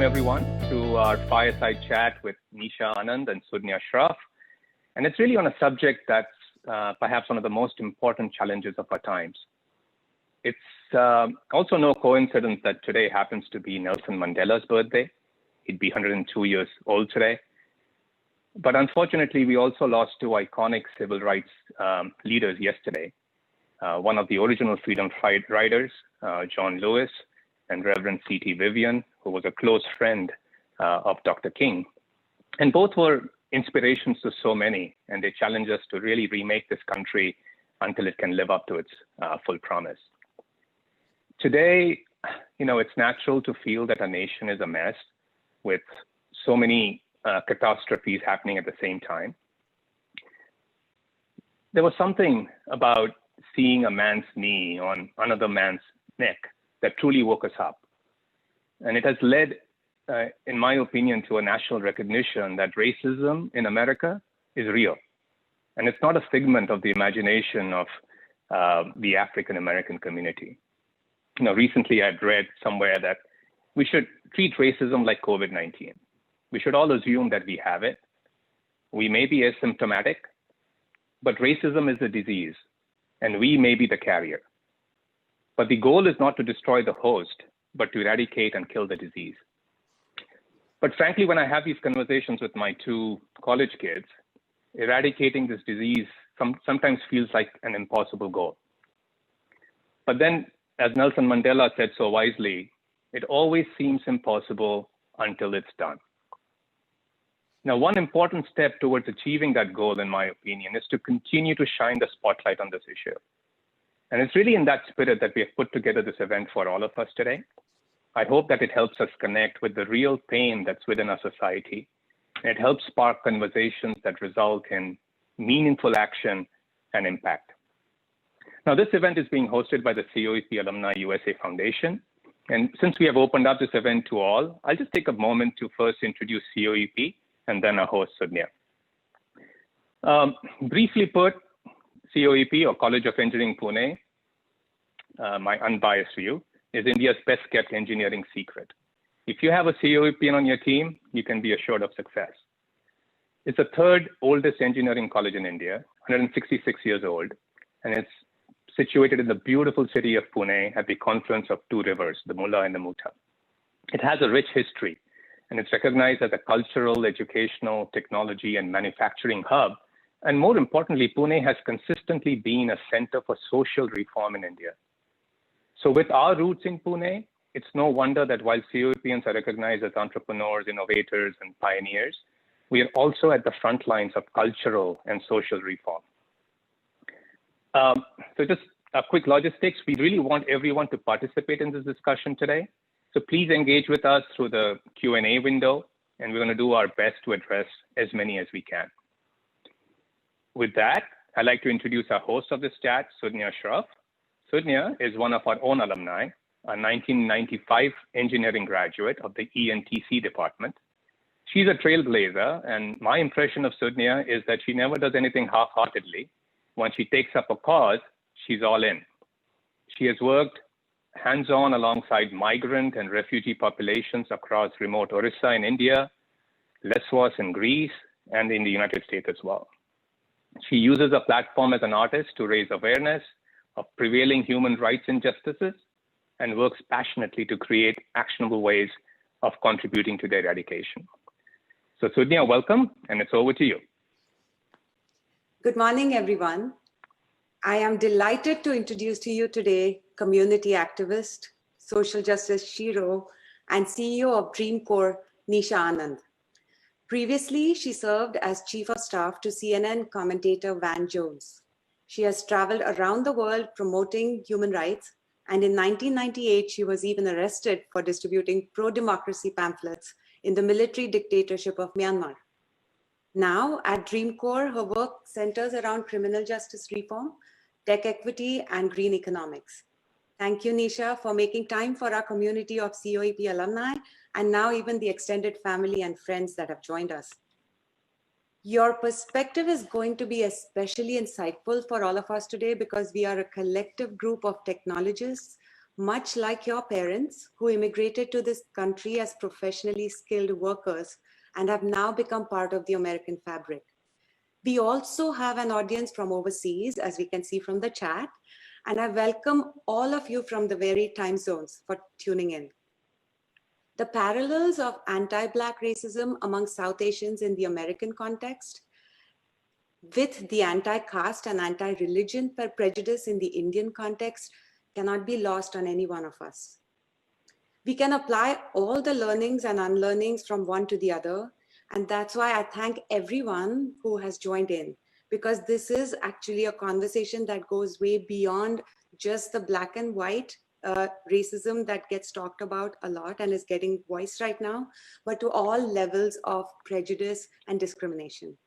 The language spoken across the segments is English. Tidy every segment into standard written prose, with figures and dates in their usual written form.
welcome everyone to our Fireside chat with Nisha, Anand, and Sudnya, Shroff. And it's really on a subject that's perhaps one of the most important challenges of our times. It's also no coincidence that today happens to be Nelson Mandela's birthday. He'd be 102 years old today. But unfortunately, we also lost two iconic civil rights leaders yesterday. One of the original freedom riders, John Lewis, and Reverend C.T. Vivian, who was a close friend of Dr. King. And both were inspirations to so many, and they challenge us to really remake this country until it can live up to its full promise. Today, it's natural to feel that our nation is a mess with so many catastrophes happening at the same time. There was something about seeing a man's knee on another man's neck that truly woke us up. And it has led, in my opinion, to a national recognition that racism in America is real. And it's not a figment of the imagination of the African-American community. Recently I'd read somewhere that we should treat racism like COVID-19. We should all assume that we have it. We may be asymptomatic, but racism is a disease, and we may be the carrier. But the goal is not to destroy the host, but to eradicate and kill the disease. But frankly, when I have these conversations with my two college kids, eradicating this disease sometimes feels like an impossible goal. But then, as Nelson Mandela said so wisely, it always seems impossible until it's done. Now, one important step towards achieving that goal, in my opinion, is to continue to shine the spotlight on this issue. And it's really in that spirit that we have put together this event for all of us today. I hope that it helps us connect with the real pain that's within our society. And it helps spark conversations that result in meaningful action and impact. Now, this event is being hosted by the COEP Alumni USA Foundation. And since we have opened up this event to all, I'll just take a moment to first introduce COEP and then our host, Sudnya. Briefly put, COEP, or College of Engineering Pune, my unbiased view, is India's best kept engineering secret. If you have a COEP on your team, you can be assured of success. It's the third oldest engineering college in India, 166 years old, and it's situated in the beautiful city of Pune at the confluence of two rivers, the Mula and the Muta. It has a rich history, and it's recognized as a cultural, educational, technology, and manufacturing hub. And more importantly, Pune has consistently been a center for social reform in India. So with our roots in Pune, it's no wonder that while COEPians are recognized as entrepreneurs, innovators, and pioneers, we are also at the front lines of cultural and social reform. So just a quick logistics, we really want everyone to participate in this discussion today. So please engage with us through the Q&A window, and we're going to do our best to address as many as we can. With that, I'd like to introduce our host of this chat, Sudnya Shroff. Sudnya is one of our own alumni, a 1995 engineering graduate of the ENTC department. She's a trailblazer, and my impression of Sudnya is that she never does anything half-heartedly. Once she takes up a cause, she's all in. She has worked hands-on alongside migrant and refugee populations across remote Orissa in India, Lesvos in Greece, and in the United States as well. She uses a platform as an artist to raise awareness of prevailing human rights injustices and works passionately to create actionable ways of contributing to their eradication. So Sudnya, welcome, and it's over to you. Good morning, everyone. I am delighted to introduce to you today community activist, social justice hero, and CEO of Dream Corps, Nisha Anand. Previously, she served as Chief of Staff to CNN commentator Van Jones. She has traveled around the world promoting human rights, and in 1998, she was even arrested for distributing pro-democracy pamphlets in the military dictatorship of Myanmar. Now, at Dream Corps, her work centers around criminal justice reform, tech equity, and green economics. Thank you, Nisha, for making time for our community of COEP alumni, and now even the extended family and friends that have joined us. Your perspective is going to be especially insightful for all of us today because we are a collective group of technologists much like your parents who immigrated to this country as professionally skilled workers and have now become part of the American fabric. We also have an audience from overseas, as we can see from the chat, and I welcome all of you from the varied time zones for tuning in. The parallels of anti-Black racism among South Asians in the American context with the anti-caste and anti-religion prejudice in the Indian context cannot be lost on any one of us. We can apply all the learnings and unlearnings from one to the other. And that's why I thank everyone who has joined in, because this is actually a conversation that goes way beyond just the black and white racism that gets talked about a lot and is getting voiced right now, but to all levels of prejudice and discrimination.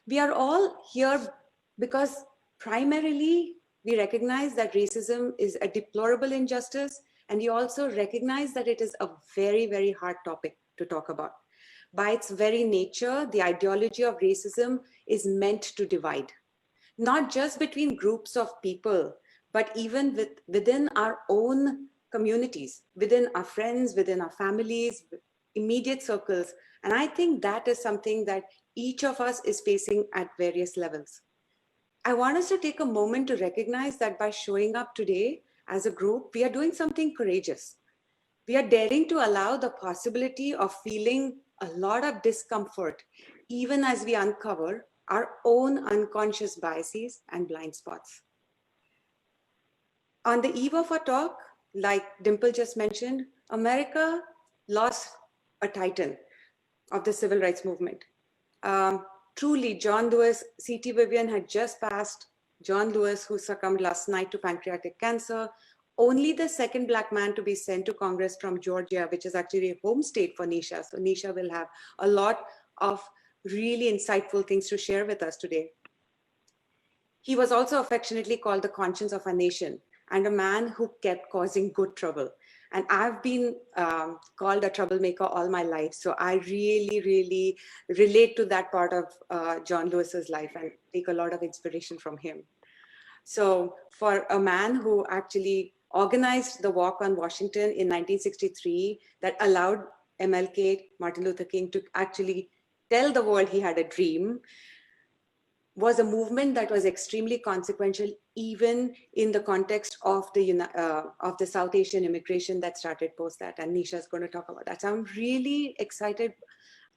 We are all here because primarily we recognize that racism is a deplorable injustice, and we also recognize that it is a very, very hard topic to talk about. By its very nature, the ideology of racism is meant to divide, not just between groups of people, but even within our own communities, within our friends, within our families, immediate circles. And I think that is something that each of us is facing at various levels. I want us to take a moment to recognize that by showing up today as a group, we are doing something courageous. We are daring to allow the possibility of feeling a lot of discomfort, even as we uncover our own unconscious biases and blind spots. On the eve of our talk, like Dimple just mentioned, America lost a titan of the civil rights movement. Truly, John Lewis, C.T. Vivian had just passed. John Lewis, who succumbed last night to pancreatic cancer, only the second Black man to be sent to Congress from Georgia, which is actually a home state for Nisha. So Nisha will have a lot of really insightful things to share with us today. He was also affectionately called the conscience of our nation and a man who kept causing good trouble. And I've been called a troublemaker all my life. So I really, really relate to that part of John Lewis's life and take a lot of inspiration from him. So for a man who actually organized the walk on Washington in 1963 that allowed MLK, Martin Luther King, to actually tell the world he had a dream, was a movement that was extremely consequential, even in the context of the South Asian immigration that started post that. And Nisha is going to talk about that. So I'm really excited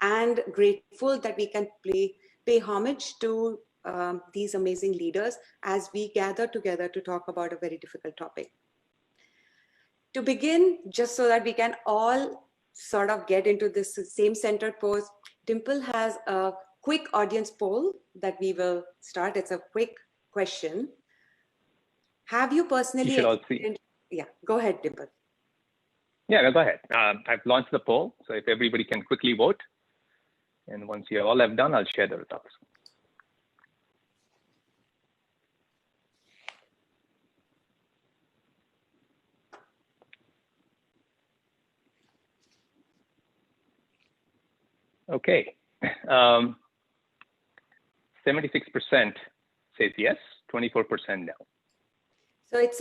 and grateful that we can pay homage to these amazing leaders as we gather together to talk about a very difficult topic. To begin, just so that we can all sort of get into this same centered pose, Dimple has a quick audience poll that we will start. It's a quick question. Have you personally... You should all see. Yeah, go ahead, Dimple. Yeah, no, go ahead. I've launched the poll, so if everybody can quickly vote. And once you all have done, I'll share the results. Okay. 76% says yes, 24% no. So it's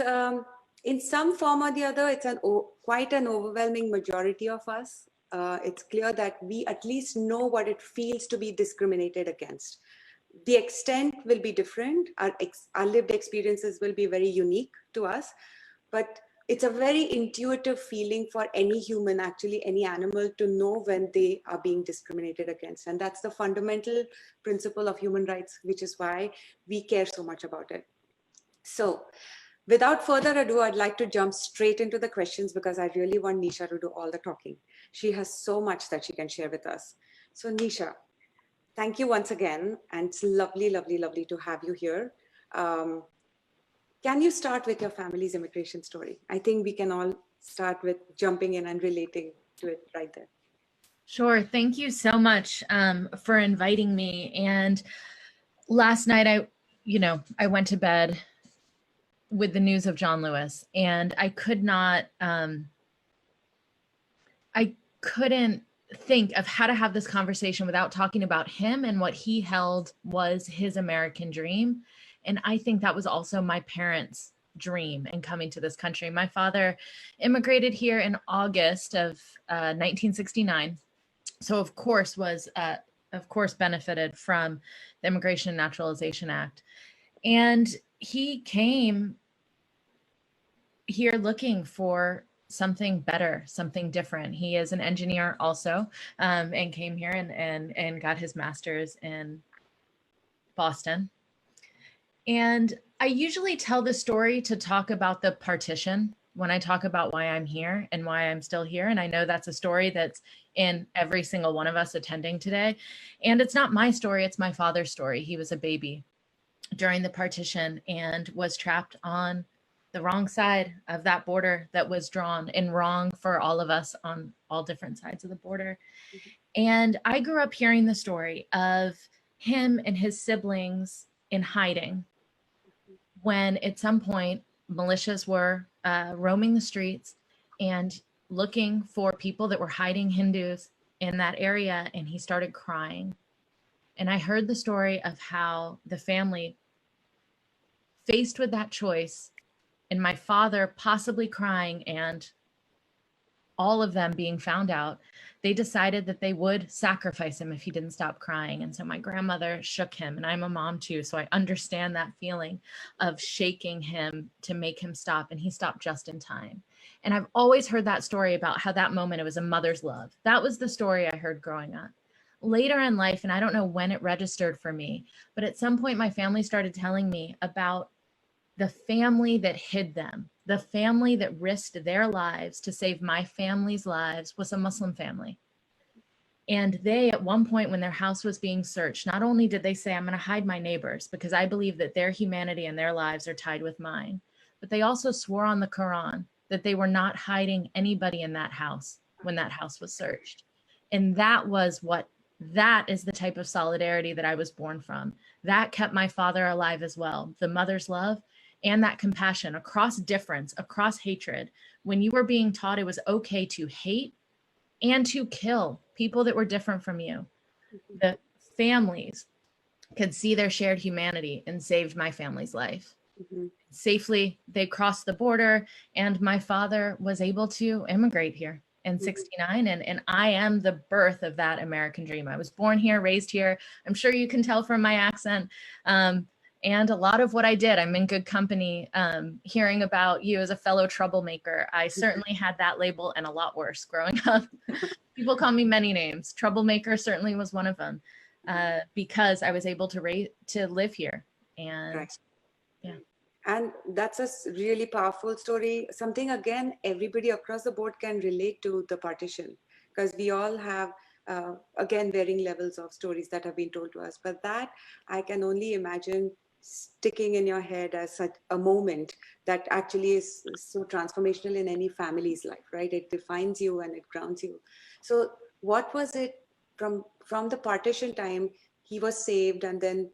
in some form or the other, it's quite an overwhelming majority of us. It's clear that we at least know what it feels to be discriminated against. The extent will be different. Our lived experiences will be very unique to us, but it's a very intuitive feeling for any human, actually any animal, to know when they are being discriminated against. And that's the fundamental principle of human rights, which is why we care so much about it. So without further ado, I'd like to jump straight into the questions because I really want Nisha to do all the talking. She has so much that she can share with us. So Nisha, thank you once again. And it's lovely, lovely, lovely to have you here. Can you start with your family's immigration story? I think we can all start with jumping in and relating to it right there. Sure. Thank you so much for inviting me. And last night, I went to bed with the news of John Lewis, and I could not, I couldn't think of how to have this conversation without talking about him and what he held was his American dream. And I think that was also my parents' dream in coming to this country. My father immigrated here in August of 1969. So of course benefited from the Immigration and Naturalization Act. And he came here looking for something better, something different. He is an engineer also, and came here and got his master's in Boston. And I usually tell the story to talk about the partition when I talk about why I'm here and why I'm still here. And I know that's a story that's in every single one of us attending today. And it's not my story, it's my father's story. He was a baby during the partition and was trapped on the wrong side of that border that was drawn, and wrong for all of us on all different sides of the border. And I grew up hearing the story of him and his siblings in hiding when at some point militias were roaming the streets and looking for people that were hiding Hindus in that area, and he started crying. And I heard the story of how the family, faced with that choice, and my father possibly crying and all of them being found out, they decided that they would sacrifice him if he didn't stop crying. And so my grandmother shook him, and I'm a mom too, so I understand that feeling of shaking him to make him stop, and he stopped just in time. And I've always heard that story about how that moment, it was a mother's love. That was the story I heard growing up. Later in life, and I don't know when it registered for me, but at some point my family started telling me about the family that hid them. The family that risked their lives to save my family's lives was a Muslim family. And they, at one point when their house was being searched, not only did they say, I'm going to hide my neighbors because I believe that their humanity and their lives are tied with mine, but they also swore on the Quran that they were not hiding anybody in that house when that house was searched. And that is the type of solidarity that I was born from. That kept my father alive as well. The mother's love and that compassion across difference, across hatred. When you were being taught it was okay to hate and to kill people that were different from you, the families could see their shared humanity and saved my family's life. Safely, they crossed the border, and my father was able to immigrate here in 69. And I am the birth of that American dream. I was born here, raised here. I'm sure you can tell from my accent. And a lot of what I did, I'm in good company. Hearing about you as a fellow troublemaker, I certainly had that label and a lot worse growing up. People call me many names. Troublemaker certainly was one of them, because I was able to live here. And right. Yeah. And that's a really powerful story. Something, again, everybody across the board can relate to the partition, because we all have, again, varying levels of stories that have been told to us. But that I can only imagine sticking in your head as such a moment that actually is so transformational in any family's life, right? It defines you and it grounds you. So what was it from the partition time? He was saved, and then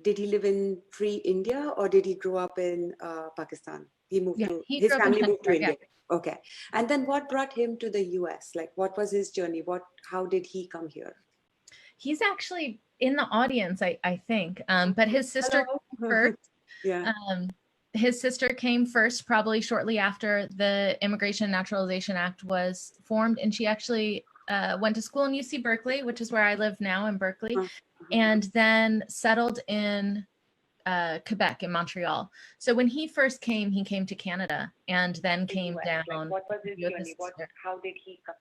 did he live in free India, or did he grow up in Pakistan? He moved his family moved to India. Yeah. Okay. And then what brought him to the US? Like, what was his journey? How did he come here? He's actually in the audience, I think. But his sister came first. Yeah. His sister came first, probably shortly after the Immigration and Naturalization Act was formed. And she actually went to school in UC Berkeley, which is where I live now in Berkeley, and then settled in Quebec, in Montreal. So when he first came, he came to Canada and then came down. Like, what was his journey? How did he come?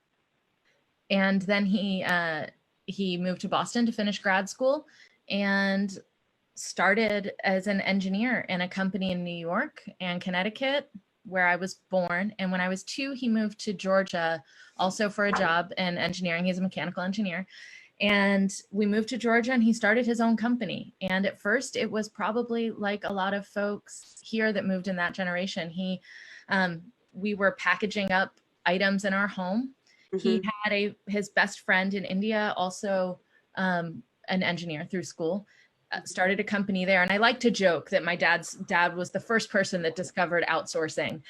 And then he moved to Boston to finish grad school and started as an engineer in a company in New York and Connecticut, where I was born. And when I was 2, he moved to Georgia also for a job in engineering. He's a mechanical engineer. And we moved to Georgia, and he started his own company. And at first it was probably like a lot of folks here that moved in that generation. We were packaging up items in our home. He had his best friend in India, also an engineer through school, started a company there. And I like to joke that my dad's dad was the first person that discovered outsourcing,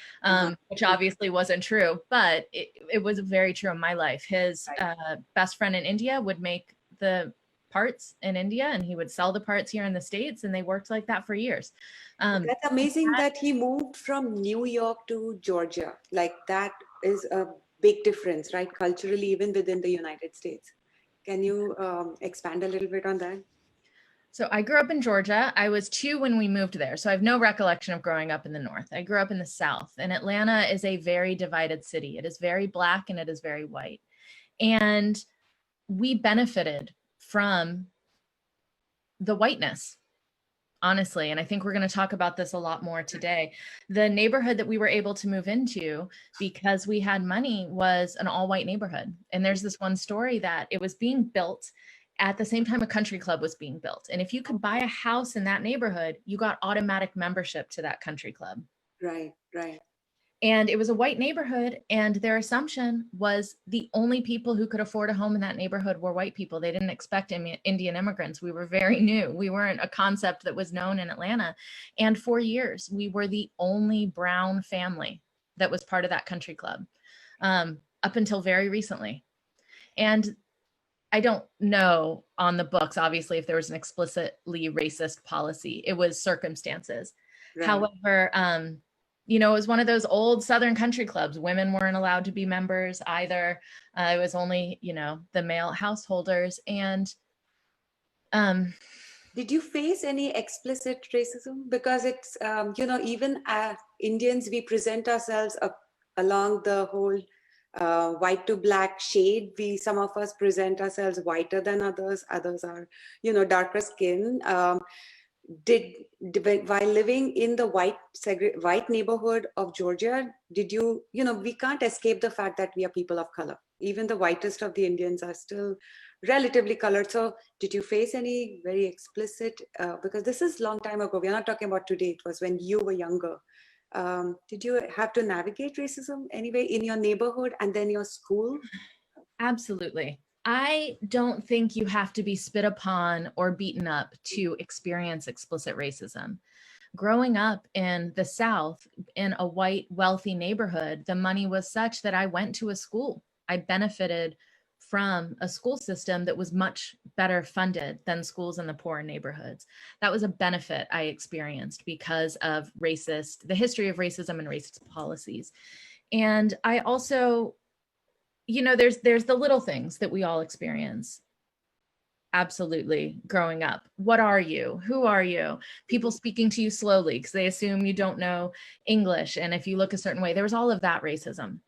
which obviously wasn't true, but it was very true in my life. His best friend in India would make the parts in India and he would sell the parts here in the States, and they worked like that for years. That's amazing that he moved from New York to Georgia. Like that is a big difference, right? Culturally, even within the United States. Can you expand a little bit on that? So I grew up in Georgia. I was 2 when we moved there. So I have no recollection of growing up in the North. I grew up in the South, and Atlanta is a very divided city. It is very Black and it is very white. And we benefited from the whiteness, honestly. And I think we're going to talk about this a lot more today. The neighborhood that we were able to move into because we had money was an all white neighborhood. And there's this one story that it was being built at the same time a country club was being built. And if you could buy a house in that neighborhood, you got automatic membership to that country club. Right, right. And it was a white neighborhood, and their assumption was the only people who could afford a home in that neighborhood were white people. They didn't expect Indian immigrants. We were very new. We weren't a concept that was known in Atlanta. And for years, we were the only brown family that was part of that country club, up until very recently. And I don't know on the books, obviously, if there was an explicitly racist policy. It was circumstances. Right. However, you know, it was one of those old Southern country clubs. Women weren't allowed to be members either. It was only, you know, the male householders. And did you face any explicit racism? Because it's, you know, even Indians, we present ourselves along the whole white to Black shade. Some of us present ourselves whiter than others. Others are, you know, darker skin. While living in the white neighborhood of Georgia, did you know, we can't escape the fact that we are people of color. Even the whitest of the Indians are still relatively colored. So did you face any very explicit, because this is a long time ago, we're not talking about today, it was when you were younger. Did you have to navigate racism anyway in your neighborhood and then your school? Absolutely. I don't think you have to be spit upon or beaten up to experience explicit racism. Growing up in the South, in a white, wealthy neighborhood, the money was such that I went to a school. I benefited from a school system that was much better funded than schools in the poorer neighborhoods. That was a benefit I experienced because of the history of racism and racist policies. And I also, you know, there's the little things that we all experience. Absolutely. Growing up. What are you? Who are you? People speaking to you slowly because they assume you don't know English. And if you look a certain way, there was all of that racism.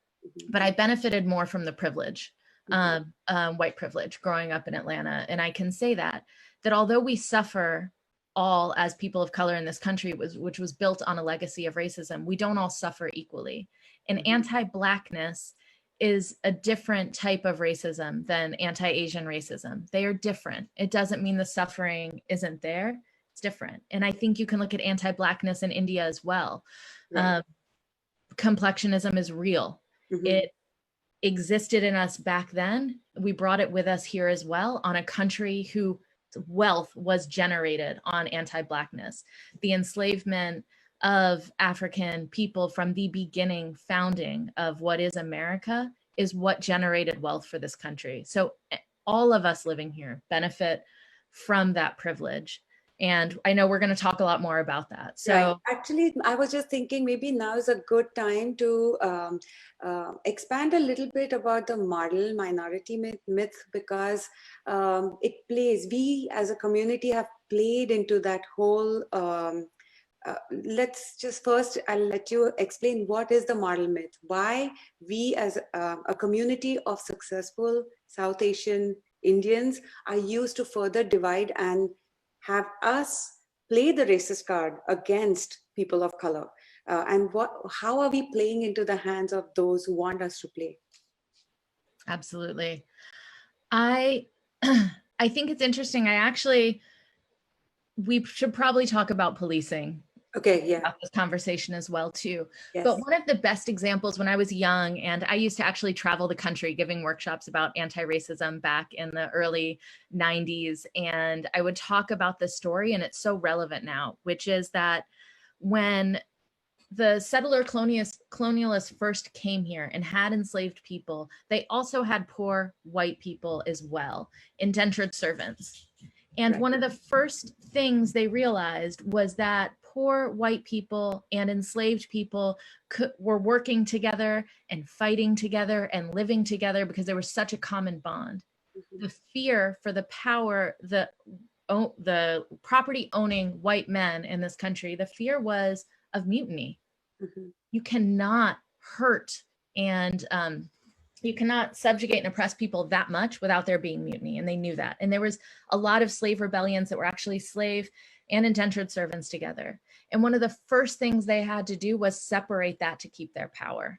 But I benefited more from the privilege, white privilege growing up in Atlanta. And I can say that although we suffer all as people of color in this country, which was built on a legacy of racism, we don't all suffer equally. And anti-Blackness is a different type of racism than anti-Asian racism. They are different. It doesn't mean the suffering isn't there. It's different. And I think you can look at anti-Blackness in India as well. Right. Complexionism is real. It existed in us back then. We brought it with us here as well, on a country whose wealth was generated on anti-Blackness. The enslavement of African people from the beginning founding of what is America is what generated wealth for this country. So all of us living here benefit from that privilege. And I know we're going to talk a lot more about that. So right. Actually, I was just thinking maybe now is a good time to expand a little bit about the model minority myth, because we as a community have played into that whole let's just first, I'll let you explain what is the model myth, why we as a community of successful South Asian Indians are used to further divide and have us play the racist card against people of color. And how are we playing into the hands of those who want us to play? Absolutely. I think it's interesting. We should probably talk about policing. Okay, yeah. About this conversation as well too. Yes. But one of the best examples when I was young, and I used to actually travel the country giving workshops about anti-racism back in the early 90s. And I would talk about this story, and it's so relevant now, which is that when the settler colonialists first came here and had enslaved people, they also had poor white people as well, indentured servants. And Right. one of the first things they realized was that poor white people and enslaved people were working together and fighting together and living together because there was such a common bond. The fear for the power, the property owning white men in this country, the fear was of mutiny. You cannot hurt and you cannot subjugate and oppress people that much without there being mutiny. And they knew that. And there was a lot of slave rebellions that were actually slave and indentured servants together. And one of the first things they had to do was separate that to keep their power.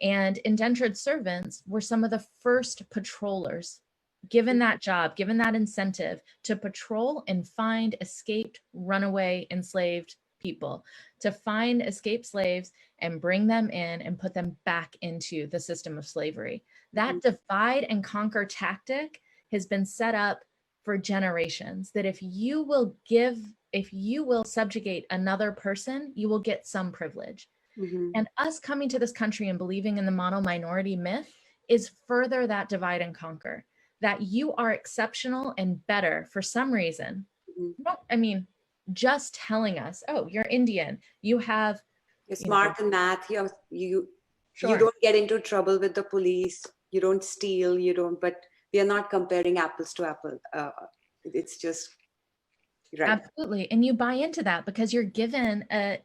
And indentured servants were some of the first patrollers given that job, given that incentive to patrol and find escaped, runaway, enslaved people, to find escaped slaves and bring them in and put them back into the system of slavery. That divide and conquer tactic has been set up for generations, that if you will subjugate another person, you will get some privilege. And us coming to this country and believing in the mono minority myth is further that divide and conquer, that you are exceptional and better for some reason. No, I mean, just telling us, oh, you're Indian, you're smart in math, you Sure. don't get into trouble with the police, you don't steal, but we are not comparing apples to apples. It's just right. Absolutely. And you buy into that because you're given a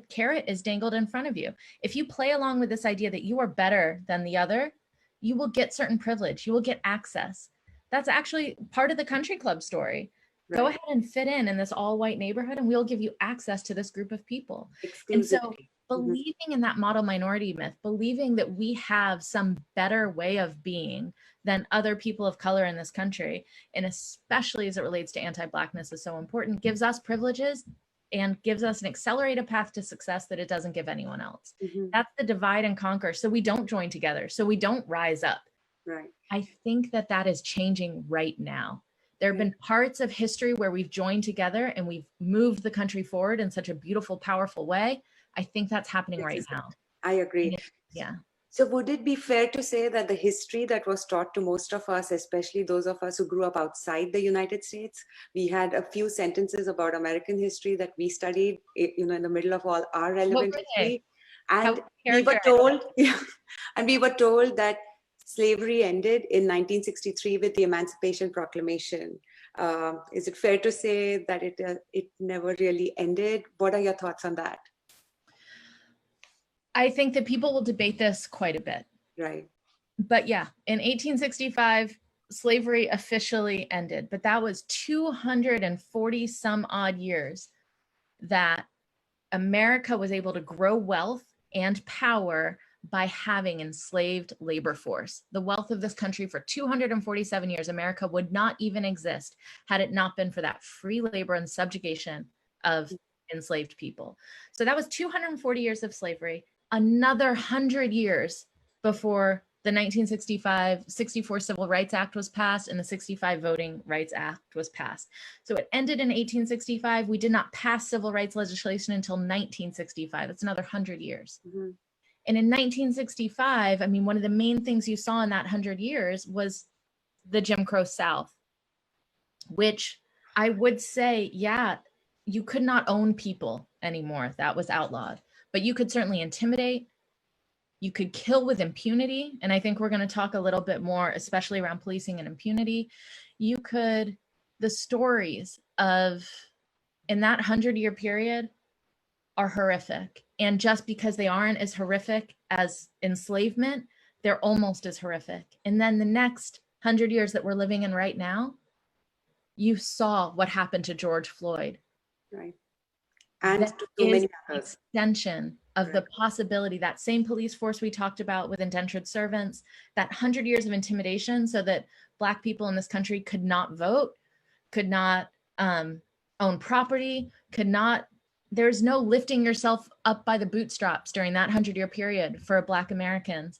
carrot is dangled in front of you. If you play along with this idea that you are better than the other, you will get certain privilege, you will get access. That's actually part of the country club story. Right. Go ahead and fit in this all white neighborhood and we'll give you access to this group of people. And so believing in that model minority myth, believing that we have some better way of being than other people of color in this country, and especially as it relates to anti-Blackness is so important, gives us privileges and gives us an accelerated path to success that it doesn't give anyone else. That's the divide and conquer. So we don't join together, so we don't rise up. Right. I think that is changing right now. There have been parts of history where we've joined together and we've moved the country forward in such a beautiful, powerful way. I think that's happening right now. I agree. Yeah. So would it be fair to say that the history that was taught to most of us, especially those of us who grew up outside the United States, we had a few sentences about American history that we studied, in the middle of all our relevant history. And we were told that slavery ended in 1963 with the Emancipation Proclamation. Is it fair to say that it never really ended? What are your thoughts on that? I think that people will debate this quite a bit. Right. But yeah, in 1865, slavery officially ended, but that was 240 some odd years that America was able to grow wealth and power by having enslaved labor force. The wealth of this country for 247 years, America would not even exist had it not been for that free labor and subjugation of enslaved people. So that was 240 years of slavery. Another 100 years before the 1964 Civil Rights Act was passed and the 65 Voting Rights Act was passed. So it ended in 1865. We did not pass civil rights legislation until 1965. That's another 100 years. And in 1965, I mean, one of the main things you saw in that 100 years was the Jim Crow South, which I would say, yeah, you could not own people anymore. That was outlawed. But you could certainly intimidate, you could kill with impunity. And I think we're going to talk a little bit more, especially around policing and impunity. The stories of, in that 100-year period are horrific. And just because they aren't as horrific as enslavement, they're almost as horrific. And then the next 100 years that we're living in right now, you saw what happened to George Floyd. Right. And that to so many others. Extension of the possibility, that same police force we talked about with indentured servants, that 100 years of intimidation so that Black people in this country could not vote, could not own property, there's no lifting yourself up by the bootstraps during that 100-year period for Black Americans.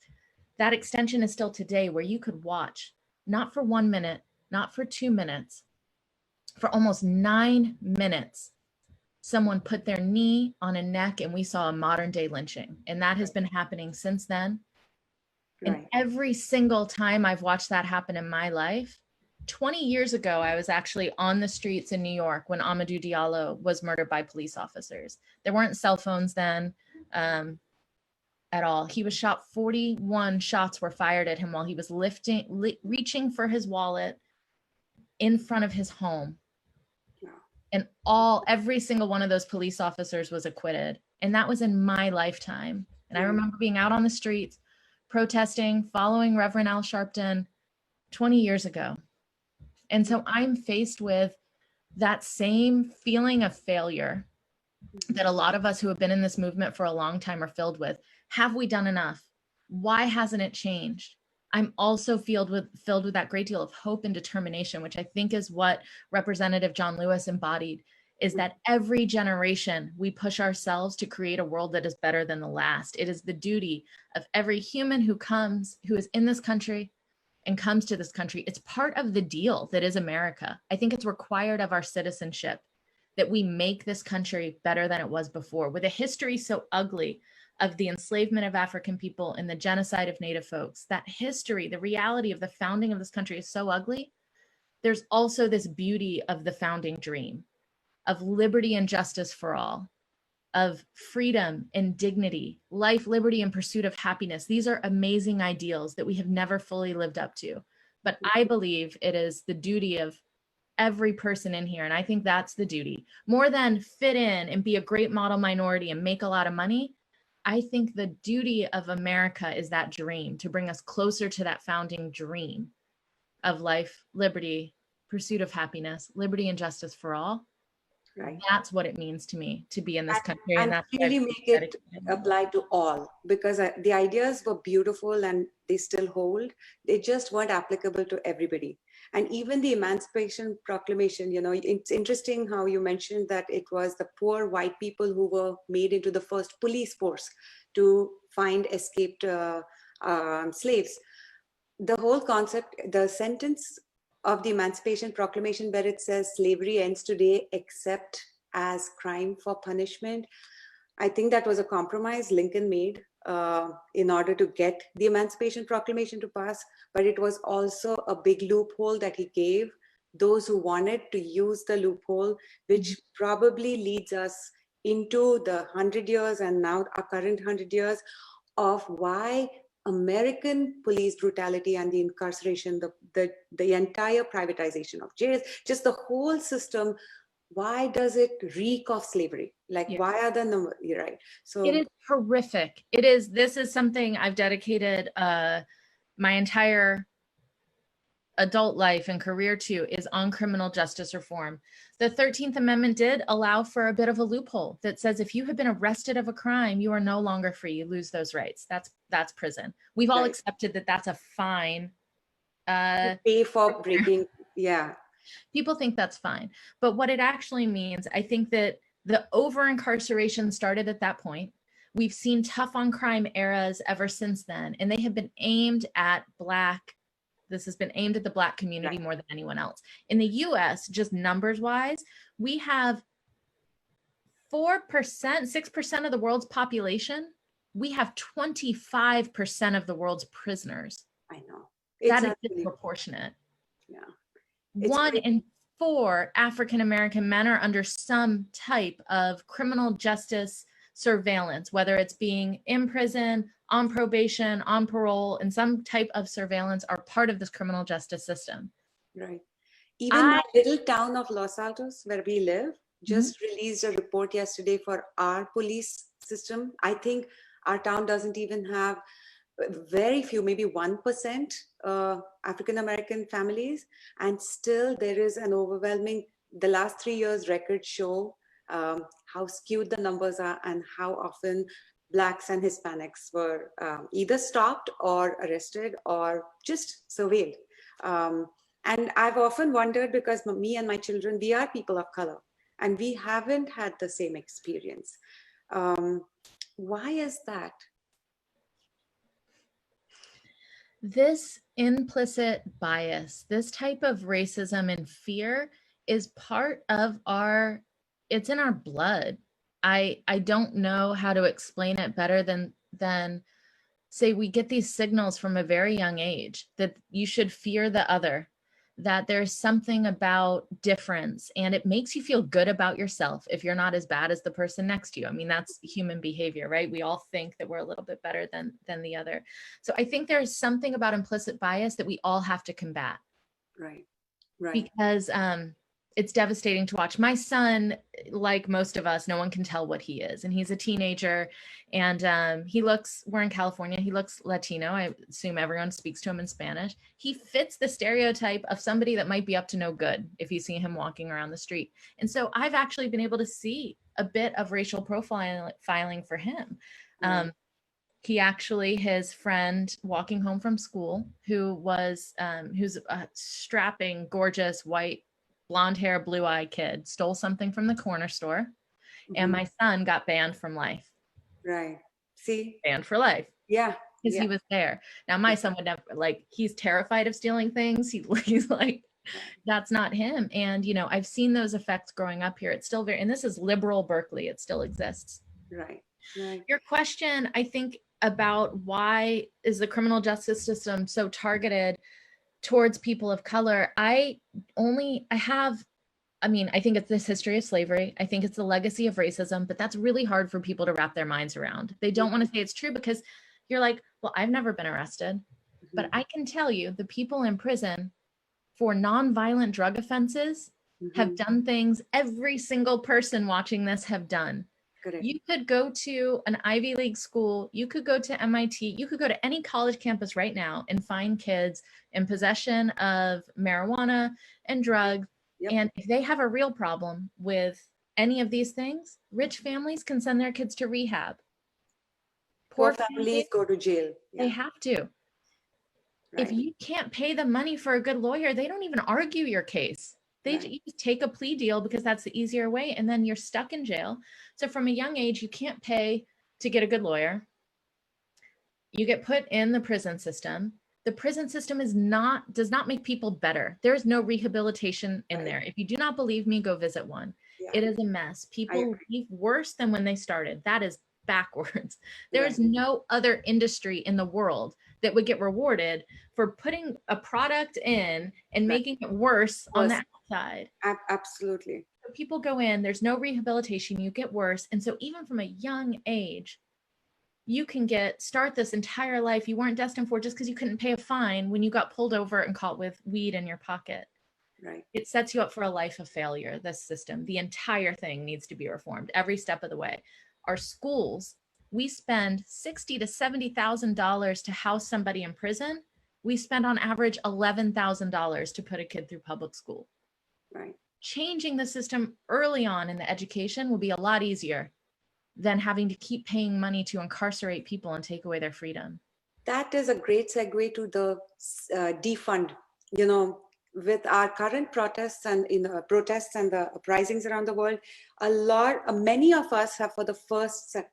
That extension is still today where you could watch, not for 1 minute, not for 2 minutes, for almost 9 minutes, someone put their knee on a neck and we saw a modern day lynching. And that has been happening since then. Right. And every single time I've watched that happen in my life, 20 years ago, I was actually on the streets in New York when Amadou Diallo was murdered by police officers. There weren't cell phones then at all. He was shot, 41 shots were fired at him while he was reaching for his wallet in front of his home. And every single one of those police officers was acquitted. And that was in my lifetime. And I remember being out on the streets, protesting, following Reverend Al Sharpton 20 years ago. And so I'm faced with that same feeling of failure that a lot of us who have been in this movement for a long time are filled with. Have we done enough? Why hasn't it changed? I'm also filled with that great deal of hope and determination, which I think is what Representative John Lewis embodied, is that every generation we push ourselves to create a world that is better than the last. It is the duty of every human who is in this country and comes to this country. It's part of the deal that is America. I think it's required of our citizenship that we make this country better than it was before. With a history so ugly of the enslavement of African people and the genocide of Native folks, that history, the reality of the founding of this country is so ugly. There's also this beauty of the founding dream of liberty and justice for all, of freedom and dignity, life, liberty, and pursuit of happiness. These are amazing ideals that we have never fully lived up to. But I believe it is the duty of every person in here, and I think that's the duty, more than fit in and be a great model minority and make a lot of money. I think the duty of America is that dream, to bring us closer to that founding dream of life, liberty, pursuit of happiness, liberty and justice for all. Right. That's what it means to me to be in this country. And that's really make it apply to all, because the ideas were beautiful and they still hold. They just weren't applicable to everybody. And even the Emancipation Proclamation, it's interesting how you mentioned that it was the poor white people who were made into the first police force to find escaped slaves. The whole concept, the sentence of the Emancipation Proclamation where it says slavery ends today except as crime for punishment, I think that was a compromise Lincoln made in order to get the Emancipation Proclamation to pass, but it was also a big loophole that he gave those who wanted to use the loophole, which probably leads us into the 100 years and now our current 100 years of why American police brutality and the incarceration, the entire privatization of jails, just the whole system, why does it reek of slavery? Like, why are the numbers, you're right. So it is horrific. This is something I've dedicated my entire adult life and career to, is on criminal justice reform. The 13th Amendment did allow for a bit of a loophole that says if you have been arrested of a crime, you are no longer free. You lose those rights. That's prison. We've all accepted that that's a fine. Pay for breaking, yeah. People think that's fine. But what it actually means, I think that the over-incarceration started at that point. We've seen tough on crime eras ever since then, and they have been aimed at this has been aimed at the Black community more than anyone else. In the US, just numbers wise, we have 4%, 6% of the world's population. We have 25% of the world's prisoners. I know. That is disproportionate. Yeah. 1 in 4 African-American men are under some type of criminal justice surveillance, whether it's being in prison, on probation, on parole, and some type of surveillance are part of this criminal justice system. Right. Even my little town of Los Altos, where we live, just released a report yesterday for our police system. I think our town doesn't even have very few, maybe 1% African-American families. And still there is an overwhelming, the last 3 years records show how skewed the numbers are and how often Blacks and Hispanics were either stopped or arrested or just surveilled. And I've often wondered, because me and my children, we are people of color and we haven't had the same experience. Why is that? This implicit bias, this type of racism and fear is part of our it's in our blood. I don't know how to explain it better than say we get these signals from a very young age that you should fear the other, that there's something about difference, and it makes you feel good about yourself if you're not as bad as the person next to you. I mean, that's human behavior, right? We all think that we're a little bit better than the other. So I think there's something about implicit bias that we all have to combat. Right. Right. Because it's devastating to watch. My son, like most of us, no one can tell what he is. And he's a teenager, and we're in California, he looks Latino. I assume everyone speaks to him in Spanish. He fits the stereotype of somebody that might be up to no good if you see him walking around the street. And so I've actually been able to see a bit of racial profiling for him. Right. He actually, his friend walking home from school, who's a strapping, gorgeous, white, blonde hair, blue eye kid, stole something from the corner store. And my son got banned from life. Right. See? Banned for life. Yeah. Because he was there. Now my son would never, like, he's terrified of stealing things. He's like, that's not him. And, you know, I've seen those effects growing up here. It's still and this is liberal Berkeley. It still exists. Right. Right. Your question, I think, about why is the criminal justice system so targeted towards people of color? I think it's this history of slavery. I think it's the legacy of racism, but that's really hard for people to wrap their minds around. They don't want to say it's true because you're like, well, I've never been arrested, but I can tell you the people in prison for nonviolent drug offenses have done things every single person watching this have done. Correct. You could go to an Ivy League school, you could go to MIT, you could go to any college campus right now and find kids in possession of marijuana and drugs. Yep. And if they have a real problem with any of these things, rich families can send their kids to rehab. Poor families go to jail. They have to. Right. If you can't pay the money for a good lawyer, they don't even argue your case. You just take a plea deal because that's the easier way, and then you're stuck in jail. So from a young age, you can't pay to get a good lawyer. You get put in the prison system. The prison system does not make people better. There is no rehabilitation in there. If you do not believe me, go visit one. Yeah. It is a mess. People leave worse than when they started. That is backwards. There is no other industry in the world that would get rewarded for putting a product in and making it worse on the outside. Absolutely. So people go in, there's no rehabilitation, you get worse. And so even from a young age, you can start this entire life you weren't destined for just because you couldn't pay a fine when you got pulled over and caught with weed in your pocket. Right. It sets you up for a life of failure, this system. The entire thing needs to be reformed every step of the way. Our schools, we spend $60,000 to $70,000 to house somebody in prison. We spend on average $11,000 to put a kid through public school. Right. Changing the system early on in the education will be a lot easier than having to keep paying money to incarcerate people and take away their freedom. That is a great segue to the defund. You know, with our current protests and the uprisings around the world, many of us have for the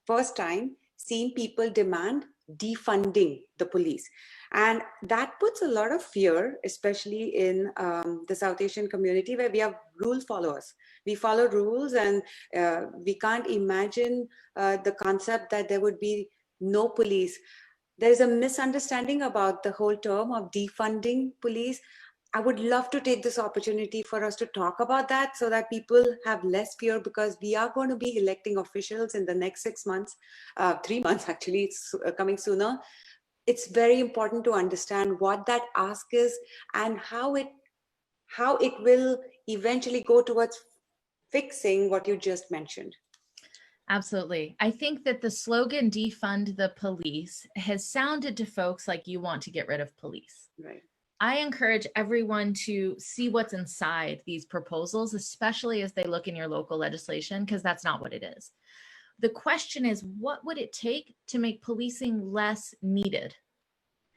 first time seen people demand defunding the police. And that puts a lot of fear, especially in the South Asian community where we are rule followers. We follow rules, and we can't imagine the concept that there would be no police. There is a misunderstanding about the whole term of defunding police. I would love to take this opportunity for us to talk about that so that people have less fear, because we are going to be electing officials in the next 6 months, 3 months actually, it's coming sooner. It's very important to understand what that ask is and how it will eventually go towards fixing what you just mentioned. Absolutely. I think that the slogan defund the police has sounded to folks like you want to get rid of police. Right. I encourage everyone to see what's inside these proposals, especially as they look in your local legislation, because that's not what it is. The question is, what would it take to make policing less needed?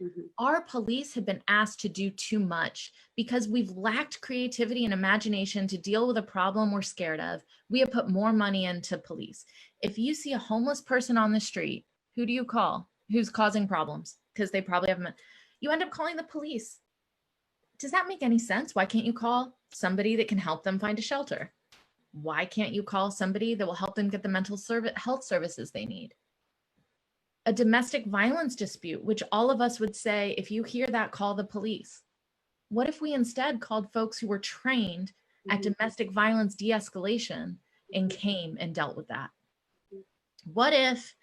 Mm-hmm. Our police have been asked to do too much because we've lacked creativity and imagination to deal with a problem we're scared of. We have put more money into police. If you see a homeless person on the street, who do you call? Who's causing problems? Because they probably haven't. You end up calling the police. Does that make any sense? Why can't you call somebody that can help them find a shelter? Why can't you call somebody that will help them get the health services they need? A domestic violence dispute, which all of us would say, if you hear that, call the police. What if we instead called folks who were trained at domestic violence de-escalation and came and dealt with that? What if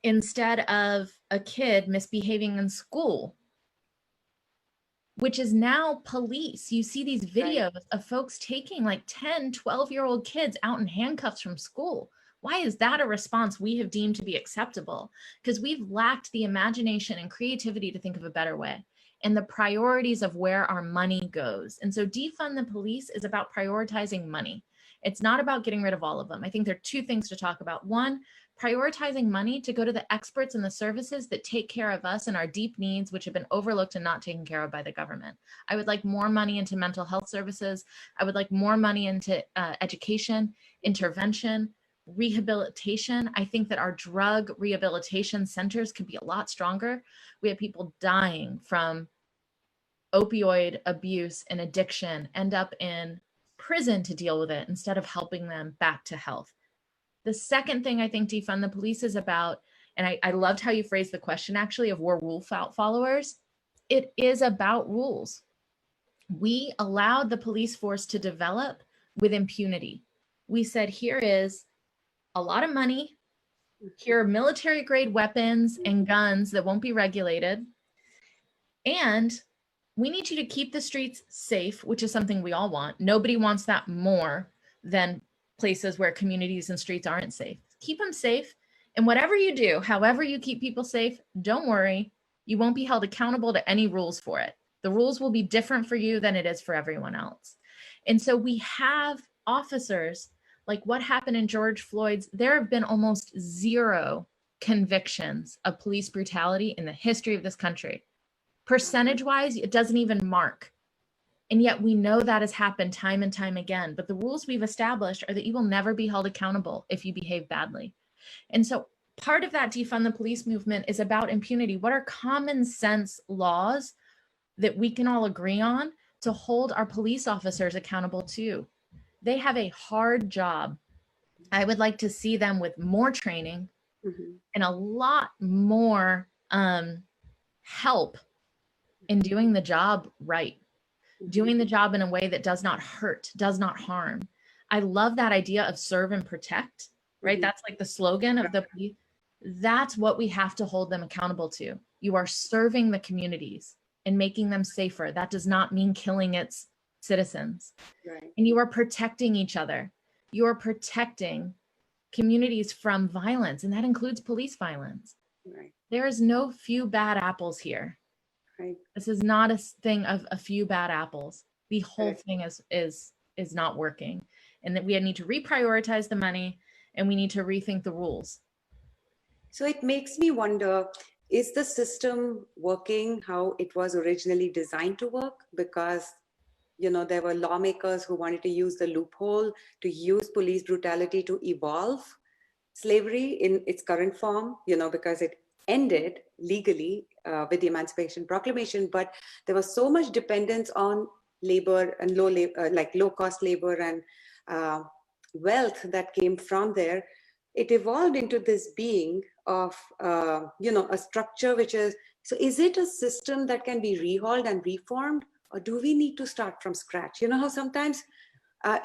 instead of a kid misbehaving in school, which is now police, you see these videos of folks taking like 10, 12-year-old kids out in handcuffs from school. Why is that a response we have deemed to be acceptable? Because we've lacked the imagination and creativity to think of a better way and the priorities of where our money goes. And so defund the police is about prioritizing money. It's not about getting rid of all of them. I think there are two things to talk about. One, prioritizing money to go to the experts and the services that take care of us and our deep needs, which have been overlooked and not taken care of by the government. I would like more money into mental health services. I would like more money into education, intervention, rehabilitation. I think that our drug rehabilitation centers could be a lot stronger. We have people dying from opioid abuse and addiction, end up in prison to deal with it instead of helping them back to health. The second thing I think defund the police is about, and I loved how you phrased the question actually of we're rule followers. It is about rules. We allowed the police force to develop with impunity. We said, here is a lot of money. Here are military grade weapons and guns that won't be regulated. And we need you to keep the streets safe, which is something we all want. Nobody wants that more than places where communities and streets aren't safe. Keep them safe. And whatever you do, however you keep people safe, don't worry, you won't be held accountable to any rules for it. The rules will be different for you than it is for everyone else. And so we have officers, like what happened in George Floyd's, there have been almost zero convictions of police brutality in the history of this country. Percentage-wise, it doesn't even mark. And yet we know that has happened time and time again. But the rules we've established are that you will never be held accountable if you behave badly. And so part of that defund the police movement is about impunity. What are common sense laws that we can all agree on to hold our police officers accountable to? They have a hard job. I would like to see them with more training and a lot more help in doing the job right. Doing the job in a way that does not hurt, does not harm. I love that idea of serve and protect, right? That's like the slogan of the police. That's what we have to hold them accountable to. You are serving the communities and making them safer. That does not mean killing its citizens. Right. And you are protecting each other. You are protecting communities from violence, and that includes police violence. Right. There is no few bad apples here. Right. This is not a thing of a few bad apples. The whole thing is not working, and that we need to reprioritize the money and we need to rethink the rules. So it makes me wonder, is the system working how it was originally designed to work? Because, you know, there were lawmakers who wanted to use the loophole to use police brutality to evolve slavery in its current form, you know, because it ended legally with the Emancipation Proclamation, but there was so much dependence on labor and low cost labor and wealth that came from there. It evolved into this being of, you know, a structure which is, so is it a system that can be rehauled and reformed, or do we need to start from scratch? You know how sometimes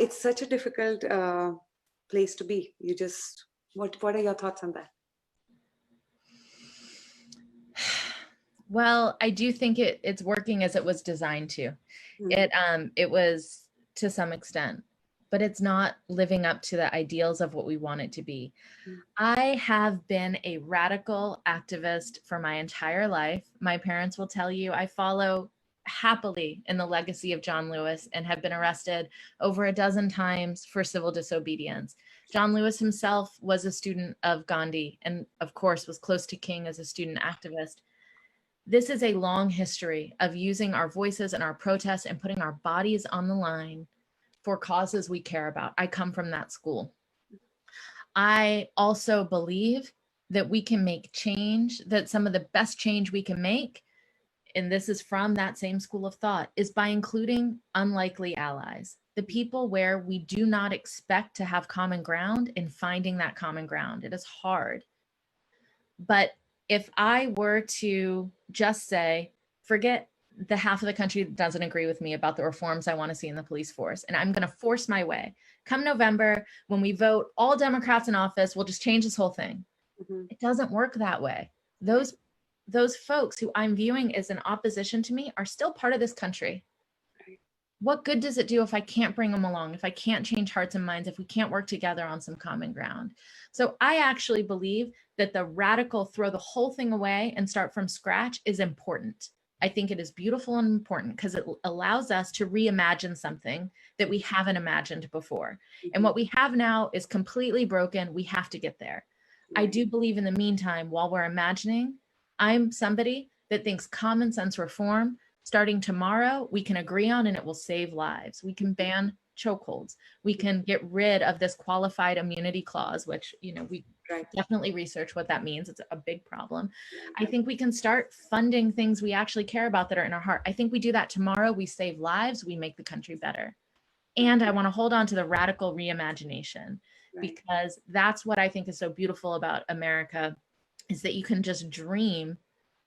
it's such a difficult place to be. You just, what are your thoughts on that? Well, I do think it's working as it was designed to. It was to some extent, but it's not living up to the ideals of what we want it to be. I have been a radical activist for my entire life. My parents will tell you I follow happily in the legacy of John Lewis and have been arrested over a dozen times for civil disobedience. John Lewis himself was a student of Gandhi and, of course, was close to King as a student activist. This is a long history of using our voices and our protests and putting our bodies on the line for causes we care about. I come from that school. I also believe that we can make change, that some of the best change we can make, and this is from that same school of thought, is by including unlikely allies. the people where we do not expect to have common ground and finding that common ground. It is hard. But if I were to just say, forget the half of the country that doesn't agree with me about the reforms I want to see in the police force, and I'm going to force my way. Come November, when we vote all Democrats in office, we'll just change this whole thing. It doesn't work that way. Those folks who I'm viewing as in opposition to me are still part of this country. What good does it do if I can't bring them along, if I can't change hearts and minds, if we can't work together on some common ground? So I actually believe that the radical throw the whole thing away and start from scratch is important. I think it is beautiful and important because it allows us to reimagine something that we haven't imagined before. And what we have now is completely broken. We have to get there. I do believe in the meantime, while we're imagining, I'm somebody that thinks common sense reform starting tomorrow, we can agree on, and it will save lives. We can ban chokeholds. We can get rid of this qualified immunity clause, which, we definitely research what that means. It's a big problem. I think we can start funding things we actually care about that are in our heart. I think we do that tomorrow. We save lives. We make the country better. And I want to hold on to the radical reimagination, because that's what I think is so beautiful about America, is that you can just dream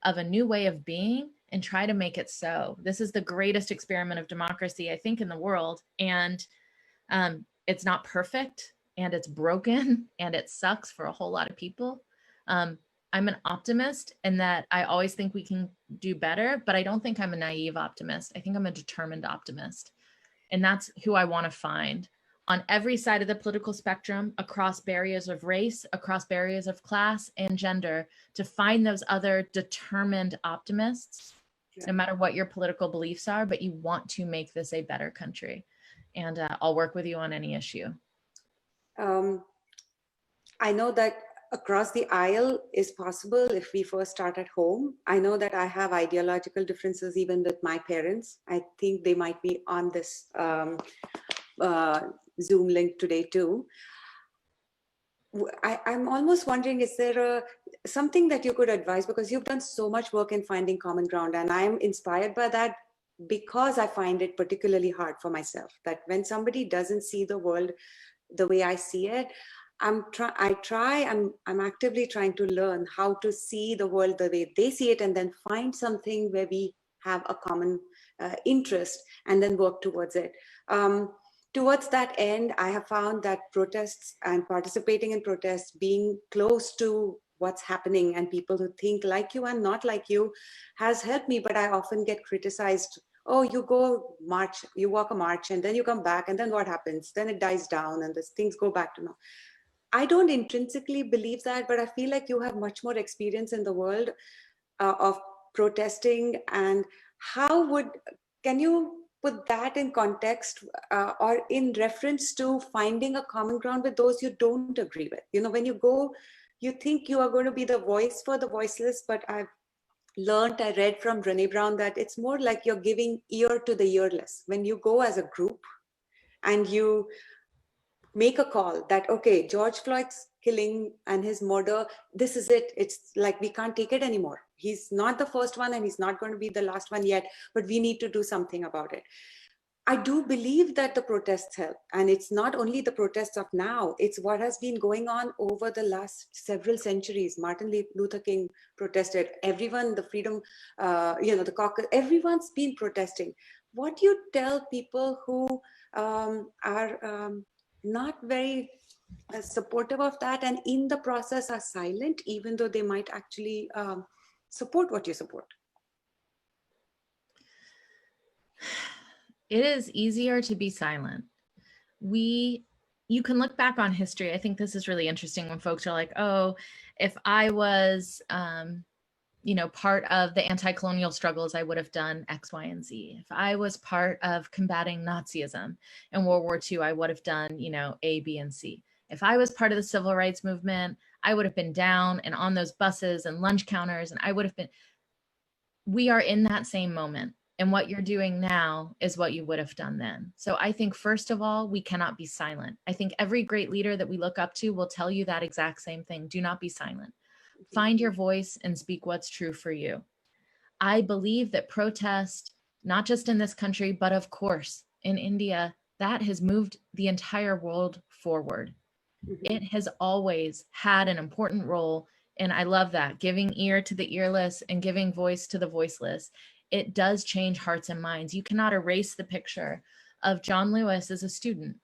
of a new way of being and try to make it so. This is the greatest experiment of democracy, I think, in the world. And it's not perfect, and it's broken, and it sucks for a whole lot of people. I'm an optimist in that I always think we can do better, but I don't think I'm a naive optimist. I think I'm a determined optimist. And that's who I want to find on every side of the political spectrum, across barriers of race, across barriers of class and gender, to find those other determined optimists, no matter what your political beliefs are, but you want to make this a better country. And I'll work with you on any issue. I know that across the aisle is possible if we first start at home. I know that I have ideological differences even with my parents. I think they might be on this Zoom link today too. I'm almost wondering, is there something that you could advise, because you've done so much work in finding common ground, and I'm inspired by that because I find it particularly hard for myself, that when somebody doesn't see the world the way I see it, I'm actively trying to learn how to see the world the way they see it, and then find something where we have a common interest and then work towards it. Towards that end, I have found that protests and participating in protests, being close to what's happening and people who think like you and not like you, has helped me. But I often get criticized. Oh, you go march, you walk a march, and then you come back, and then what happens? Then it dies down and things go back to normal. I don't intrinsically believe that, but I feel like you have much more experience in the world of protesting. And can you put that in context or in reference to finding a common ground with those you don't agree with? When you go, you think you are going to be the voice for the voiceless, but I read from Brené Brown that it's more like you're giving ear to the earless. When you go as a group and you make a call that, okay, George Floyd's killing and his murder, this is it. It's like, we can't take it anymore. He's not the first one and he's not going to be the last one yet, but we need to do something about it. I do believe that the protests help. And it's not only the protests of now, it's what has been going on over the last several centuries. Martin Luther King protested, everyone, the freedom, the caucus, everyone's been protesting. What do you tell people who are not very supportive of that, and in the process are silent, even though they might actually support what you support? It is easier to be silent. You can look back on history. I think this is really interesting when folks are like, oh, if I was, part of the anti-colonial struggles, I would have done X, Y, and Z. If I was part of combating Nazism in World War II, I would have done, A, B, and C. If I was part of the civil rights movement, I would have been down and on those buses and lunch counters, and I would have been. We are in that same moment. And what you're doing now is what you would have done then. So I think, first of all, we cannot be silent. I think every great leader that we look up to will tell you that exact same thing. Do not be silent. Find your voice and speak what's true for you. I believe that protest, not just in this country, but of course in India, that has moved the entire world forward. It has always had an important role. And I love that, giving ear to the earless and giving voice to the voiceless. It does change hearts and minds. You cannot erase the picture of John Lewis as a student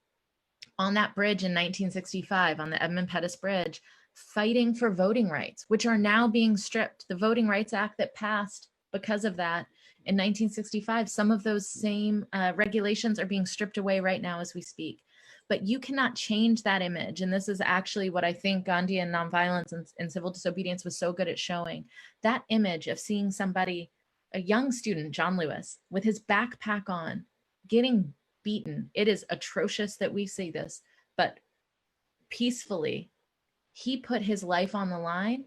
on that bridge in 1965, on the Edmund Pettus Bridge, fighting for voting rights, which are now being stripped. The Voting Rights Act that passed because of that in 1965, some of those same regulations are being stripped away right now as we speak. But you cannot change that image. And this is actually what I think Gandhian nonviolence and civil disobedience was so good at showing. That image of seeing somebody, a young student, John Lewis, with his backpack on, getting beaten. It is atrocious that we see this, but peacefully, he put his life on the line.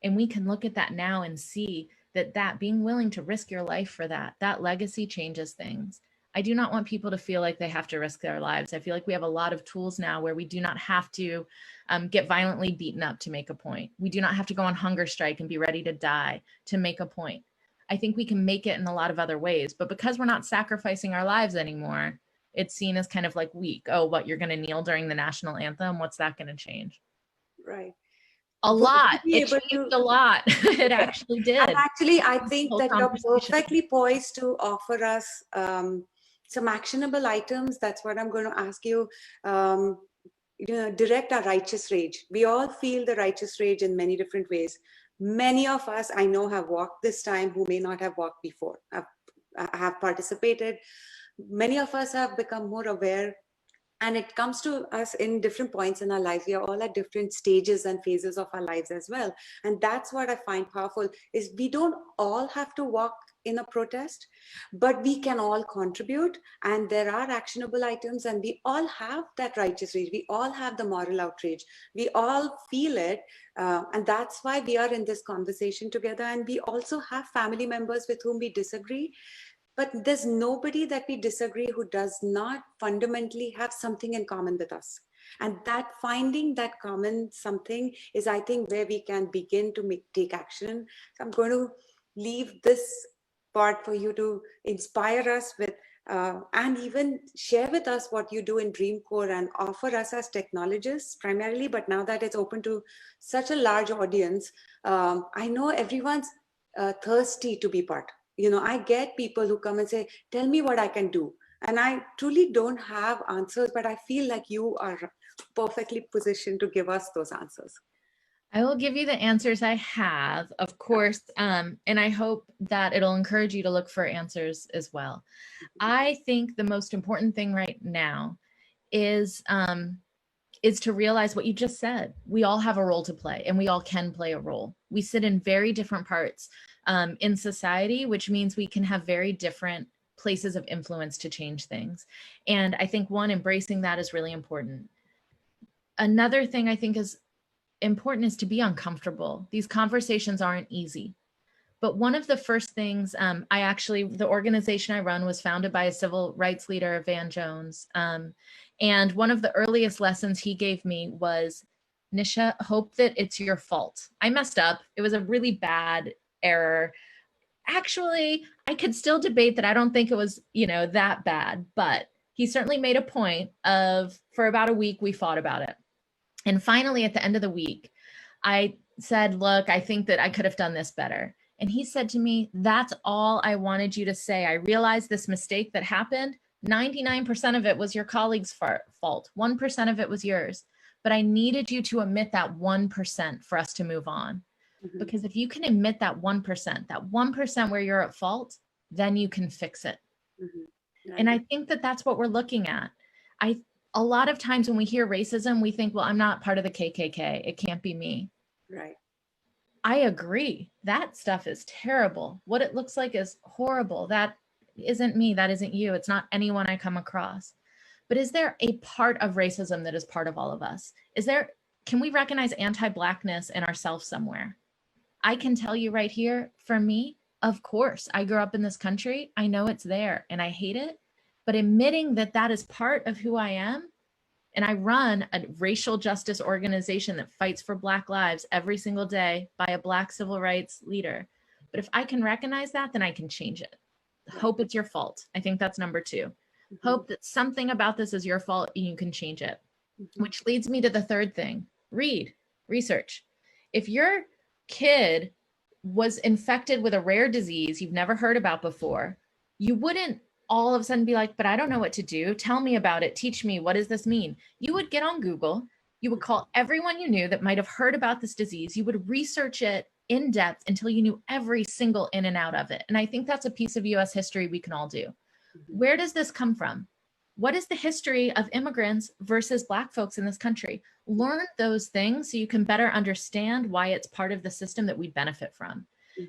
And we can look at that now and see that being willing to risk your life for that legacy changes things. I do not want people to feel like they have to risk their lives. I feel like we have a lot of tools now where we do not have to get violently beaten up to make a point. We do not have to go on hunger strike and be ready to die to make a point. I think we can make it in a lot of other ways, but because we're not sacrificing our lives anymore, it's seen as kind of like weak. Oh, what, you're going to kneel during the national anthem? What's that going to change? Right. A lot. It changed a lot. It actually did. And actually, I think that you're perfectly poised to offer us some actionable items. That's what I'm going to ask you. Direct our righteous rage. We all feel the righteous rage in many different ways. Many of us, I know, have walked this time who may not have walked before, have participated. Many of us have become more aware, and it comes to us in different points in our lives. We are all at different stages and phases of our lives as well. And that's what I find powerful, is we don't all have to walk in a protest, but we can all contribute, and there are actionable items, and we all have that righteous rage. We all have the moral outrage. We all feel it. And that's why we are in this conversation together. And we also have family members with whom we disagree. But there's nobody that we disagree who does not fundamentally have something in common with us. And that finding that common something is, I think, where we can begin to take action. So I'm going to leave this part for you to inspire us with, and even share with us what you do in Dream Corps and offer us as technologists primarily. But now that it's open to such a large audience, I know everyone's thirsty to be part. I get people who come and say, tell me what I can do. And I truly don't have answers, but I feel like you are perfectly positioned to give us those answers. I will give you the answers I have, of course, and I hope that it'll encourage you to look for answers as well. I think the most important thing right now is to realize what you just said. We all have a role to play, and we all can play a role. We sit in very different parts in society, which means we can have very different places of influence to change things. And I think embracing that is really important. Another thing I think is important is to be uncomfortable. These conversations aren't easy. But one of the first things, the organization I run was founded by a civil rights leader, Van Jones. And one of the earliest lessons he gave me was, Nisha, hope that it's your fault. I messed up. It was a really bad error. Actually, I could still debate that. I don't think it was, that bad, but he certainly made a point of, for about a week, we fought about it. And finally, at the end of the week, I said, look, I think that I could have done this better. And he said to me, that's all I wanted you to say. I realized this mistake that happened, 99% of it was your colleague's fault. 1% of it was yours. But I needed you to admit that 1% for us to move on. Mm-hmm. Because if you can admit that 1% where you're at fault, then you can fix it. Mm-hmm. And I think that that's what we're looking at. A lot of times when we hear racism, we think, well, I'm not part of the KKK. It can't be me. Right. I agree. That stuff is terrible. What it looks like is horrible. That isn't me. That isn't you. It's not anyone I come across. But is there a part of racism that is part of all of us? Can we recognize anti-Blackness in ourselves somewhere? I can tell you right here, for me, of course, I grew up in this country. I know it's there and I hate it. But admitting that that is part of who I am, and I run a racial justice organization that fights for Black lives every single day by a Black civil rights leader. But if I can recognize that, then I can change it. Hope it's your fault. I think that's number 2. Hope that something about this is your fault and you can change it. Which leads me to the third thing. Read, research. If your kid was infected with a rare disease you've never heard about before, you wouldn't all of a sudden be like, but I don't know what to do. Tell me about it. Teach me. What does this mean? You would get on Google. You would call everyone you knew that might have heard about this disease. You would research it in depth until you knew every single in and out of it. And I think that's a piece of US history we can all do. Where does this come from? What is the history of immigrants versus Black folks in this country? Learn those things so you can better understand why it's part of the system that we benefit from.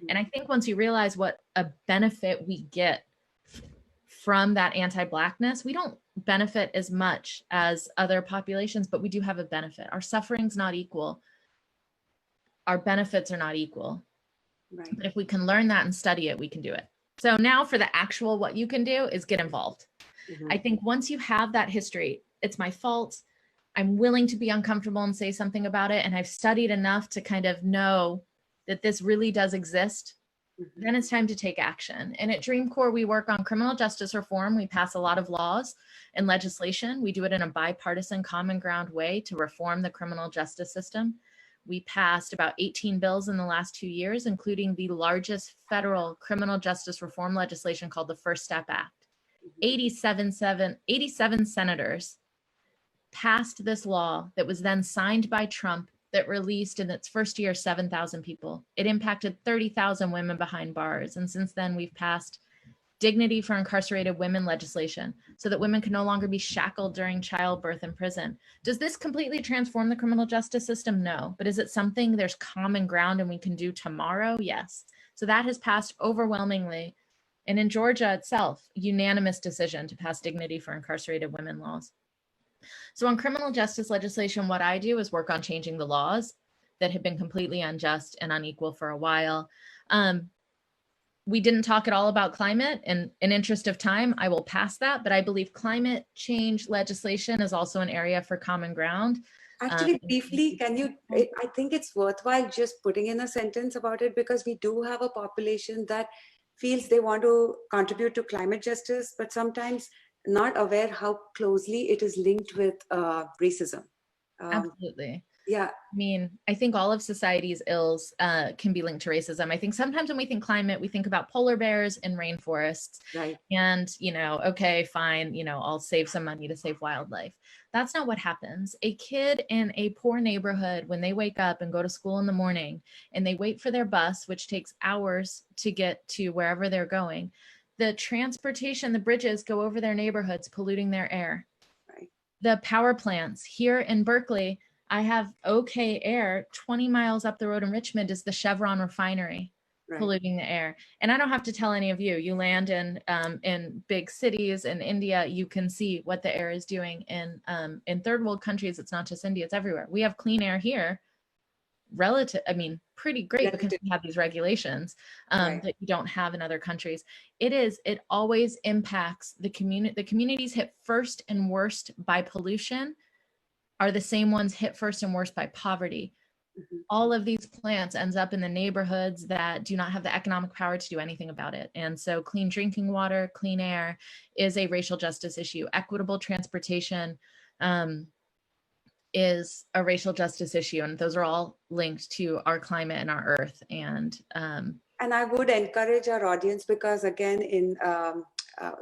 And I think once you realize what a benefit we get from that anti-Blackness, we don't benefit as much as other populations, but we do have a benefit. Our suffering's not equal. Our benefits are not equal. Right. But if we can learn that and study it, we can do it. So now for the actual, what you can do is get involved. I think once you have that history, it's my fault. I'm willing to be uncomfortable and say something about it. And I've studied enough to kind of know that this really does exist. Then it's time to take action. And at Dream Corps, we work on criminal justice reform. We pass a lot of laws and legislation. We do it in a bipartisan common ground way to reform the criminal justice system. We passed about 18 bills in the last 2 years, including the largest federal criminal justice reform legislation called the First Step Act. 87 senators passed this law that was then signed by Trump that released in its first year 7,000 people. It impacted 30,000 women behind bars. And since then, we've passed dignity for incarcerated women legislation so that women can no longer be shackled during childbirth in prison. Does this completely transform the criminal justice system? No. But is it something there's common ground and we can do tomorrow? Yes. So that has passed overwhelmingly. And in Georgia itself, unanimous decision to pass dignity for incarcerated women laws. So on criminal justice legislation, what I do is work on changing the laws that have been completely unjust and unequal for a while. We didn't talk at all about climate, and in interest of time, I will pass that, but I believe climate change legislation is also an area for common ground. Actually, briefly, I think it's worthwhile just putting in a sentence about it, because we do have a population that feels they want to contribute to climate justice, but sometimes not aware how closely it is linked with racism. Absolutely. Yeah. I mean, I think all of society's ills can be linked to racism. I think sometimes when we think climate, we think about polar bears and rainforests. Right. And, okay, fine, I'll save some money to save wildlife. That's not what happens. A kid in a poor neighborhood, when they wake up and go to school in the morning and they wait for their bus, which takes hours to get to wherever they're going, the transportation, the bridges go over their neighborhoods, polluting their air. Right. The power plants here in Berkeley, I have OK Air 20 miles up the road in Richmond is the Chevron refinery, right, polluting the air. And I don't have to tell any of you, you land in big cities in India, you can see what the air is doing in third world countries. It's not just India, it's everywhere. We have clean air here, pretty great because we have these regulations right, that you don't have in other countries. It always impacts the community. The communities hit first and worst by pollution are the same ones hit first and worst by poverty. Mm-hmm. All of these plants ends up in the neighborhoods that do not have the economic power to do anything about it. And so clean drinking water, clean air is a racial justice issue. Equitable transportation is a racial justice issue. And those are all linked to our climate and our earth. And I would encourage our audience, because again,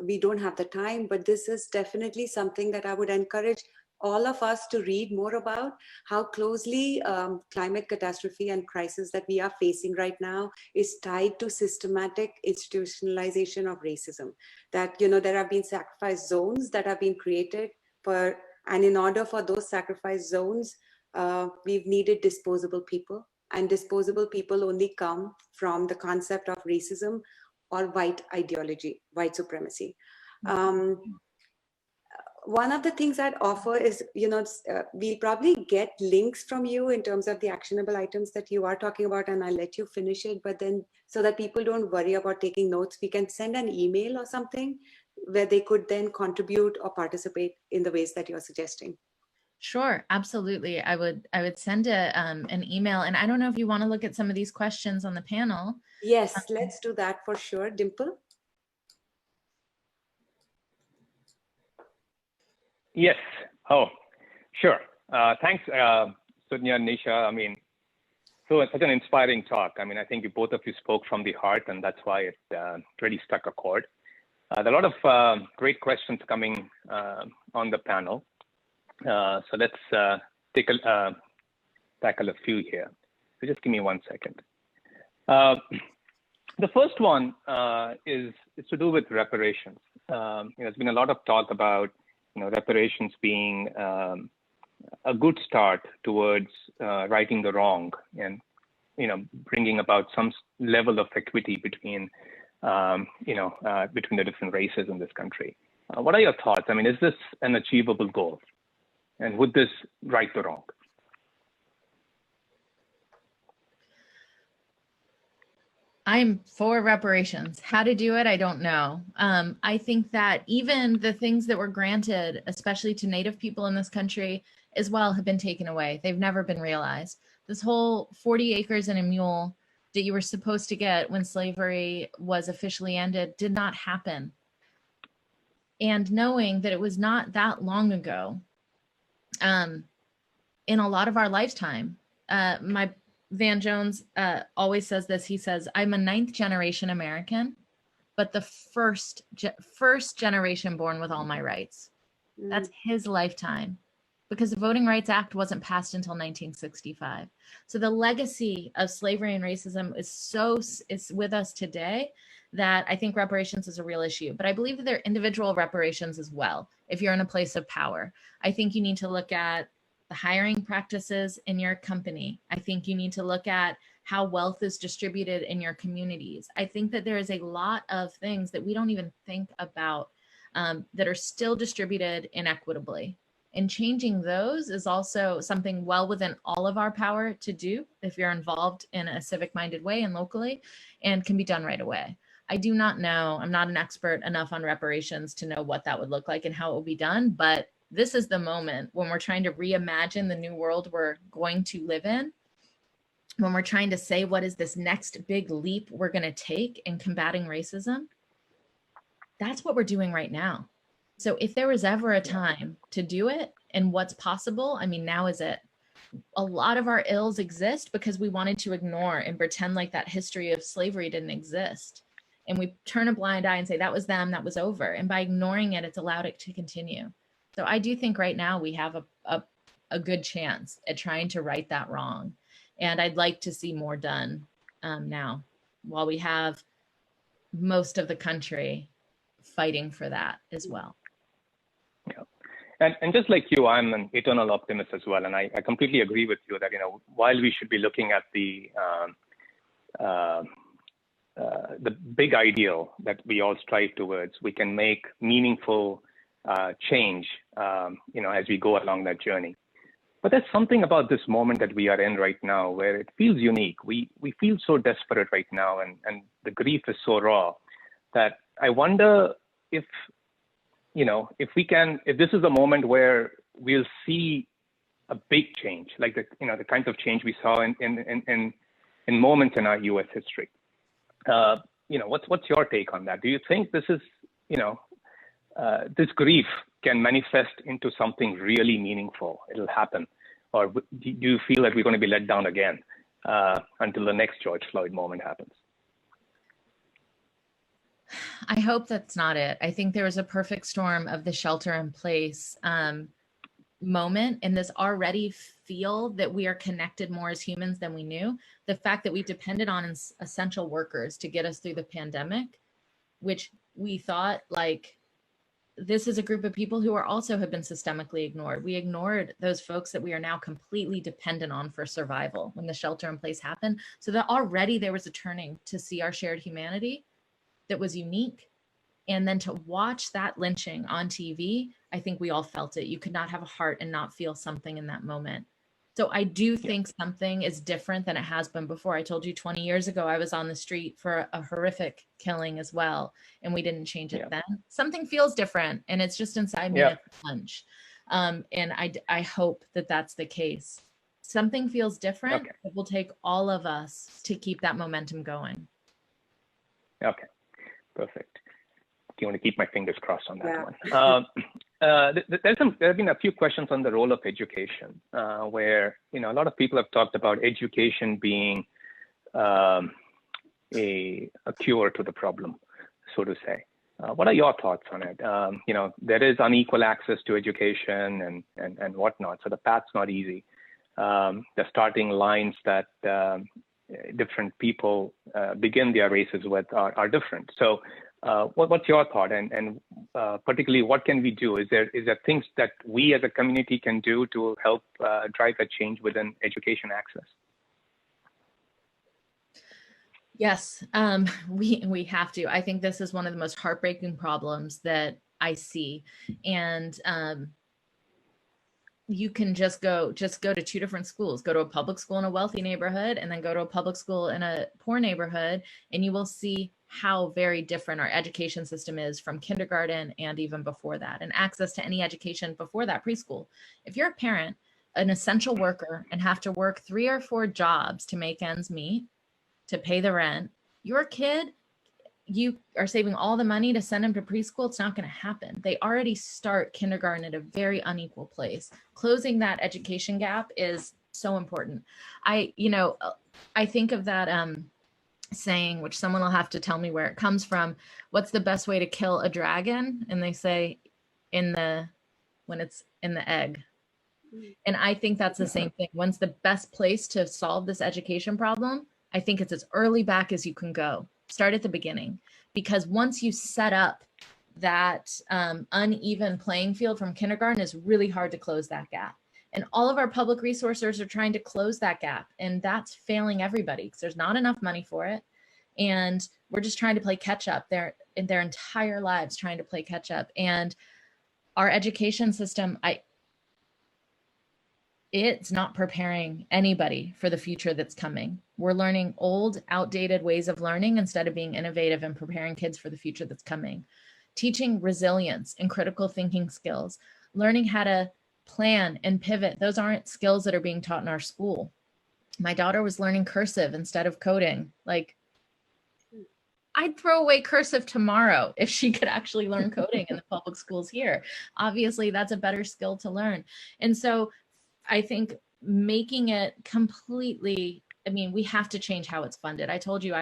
we don't have the time, but this is definitely something that I would encourage all of us to read more about, how closely climate catastrophe and crisis that we are facing right now is tied to systematic institutionalization of racism. That, there have been sacrifice zones that have been created and in order for those sacrifice zones, we've needed disposable people, and disposable people only come from the concept of racism or white ideology, white supremacy. One of the things I'd offer is, we'll probably get links from you in terms of the actionable items that you are talking about, and I'll let you finish it. But then, so that people don't worry about taking notes, we can send an email or something where they could then contribute or participate in the ways that you're suggesting. Sure, absolutely. I would send an email, and I don't know if you want to look at some of these questions on the panel. Yes, let's do that for sure. Dimple? Yes. Oh, sure. Thanks, Sudnya and Nisha. I mean, so it's such an inspiring talk. I mean, I think you both of you spoke from the heart, and that's why it really struck a chord. There are a lot of great questions coming on the panel. So let's tackle a few here. So just give me 1 second. The first one is to do with reparations. There's been a lot of talk about reparations being a good start towards righting the wrong and bringing about some level of equity between between the different races in this country. What are your thoughts? I mean, is this an achievable goal? And would this right the wrong? I'm for reparations. How to do it, I don't know. I think that even the things that were granted, especially to Native people in this country as well, have been taken away. They've never been realized. This whole 40 acres and a mule that you were supposed to get when slavery was officially ended did not happen. And knowing that it was not that long ago, in a lot of our lifetime, my Van Jones always says this. He says, I'm a 9th generation American, but the first generation born with all my rights. That's his lifetime, because the Voting Rights Act wasn't passed until 1965. So the legacy of slavery and racism is with us today, that I think reparations is a real issue. But I believe that there are individual reparations as well. If you're in a place of power, I think you need to look at the hiring practices in your company. I think you need to look at how wealth is distributed in your communities. I think that there is a lot of things that we don't even think about that are still distributed inequitably. And changing those is also something well within all of our power to do if you're involved in a civic-minded way and locally, and can be done right away. I do not know, I'm not an expert enough on reparations to know what that would look like and how it will be done, but this is the moment when we're trying to reimagine the new world we're going to live in, when we're trying to say, what is this next big leap we're going to take in combating racism? That's what we're doing right now. So if there was ever a time to do it and what's possible, I mean, now is it. A lot of our ills exist because we wanted to ignore and pretend like that history of slavery didn't exist. And we turn a blind eye and say, that was them, that was over. And by ignoring it, it's allowed it to continue. So I do think right now we have a good chance at trying to right that wrong. And I'd like to see more done now, while we have most of the country fighting for that as well. Yeah. And just like you, I'm an eternal optimist as well. And I completely agree with you that, while we should be looking at the big ideal that we all strive towards, we can make meaningful change, as we go along that journey. But there's something about this moment that we are in right now where it feels unique. We feel so desperate right now, and the grief is so raw that I wonder if this is a moment where we'll see a big change, like the kinds of change we saw in moments in our U.S. history. What's your take on that? Do you think this is, this grief can manifest into something really meaningful? It'll happen. Or do you feel that we're going to be let down again until the next George Floyd moment happens? I hope that's not it. I think there was a perfect storm of the shelter in place moment and this already feel that we are connected more as humans than we knew. The fact that we depended on essential workers to get us through the pandemic, which we thought like, this is a group of people who have been systemically ignored. We ignored those folks that we are now completely dependent on for survival when the shelter in place happened. So that already there was a turning to see our shared humanity that was unique. And then to watch that lynching on TV, I think we all felt it. You could not have a heart and not feel something in that moment. So I do think something is different than it has been before. I told you 20 years ago, I was on the street for a horrific killing as well, and we didn't change it then. Something feels different, and it's just inside me at lunch. And I hope that that's the case. Something feels different. It will take all of us to keep that momentum going. Okay, perfect. Do you want to keep my fingers crossed on that one? there have been a few questions on the role of education, where a lot of people have talked about education being a cure to the problem, so to say. What are your thoughts on it? There is unequal access to education and whatnot, so the path's not easy. The starting lines that different people begin their races with are different. So what's your thought? And particularly, what can we do? Is there things that we as a community can do to help drive a change within education access? Yes, we have to. I think this is one of the most heartbreaking problems that I see. And you can just go to two different schools, go to a public school in a wealthy neighborhood and then go to a public school in a poor neighborhood, and you will see how very different our education system is from kindergarten and even before that, and access to any education before that, preschool. If you're a parent, an essential worker, and have to work 3 or 4 jobs to make ends meet, to pay the rent, your kid, you are saving all the money to send them to preschool. It's not going to happen. They already start kindergarten at a very unequal place. Closing that education gap is so important. I think of that saying, which someone will have to tell me where it comes from. What's the best way to kill a dragon? And they say when it's in the egg. And I think that's the same thing. When's the best place to solve this education problem? I think it's as early back as you can go. Start at the beginning, because once you set up that uneven playing field from kindergarten, it's really hard to close that gap. And all of our public resources are trying to close that gap, and that's failing everybody because there's not enough money for it. And we're just trying to play catch up in their entire lives, trying to play catch up. And our education system, it's not preparing anybody for the future that's coming. We're learning old, outdated ways of learning instead of being innovative and preparing kids for the future that's coming. Teaching resilience and critical thinking skills, learning how to plan and pivot. Those aren't skills that are being taught in our school. My daughter was learning cursive instead of coding. Like, I'd throw away cursive tomorrow if she could actually learn coding in the public schools here. Obviously, that's a better skill to learn. And so I think making it completely, we have to change how it's funded. I told you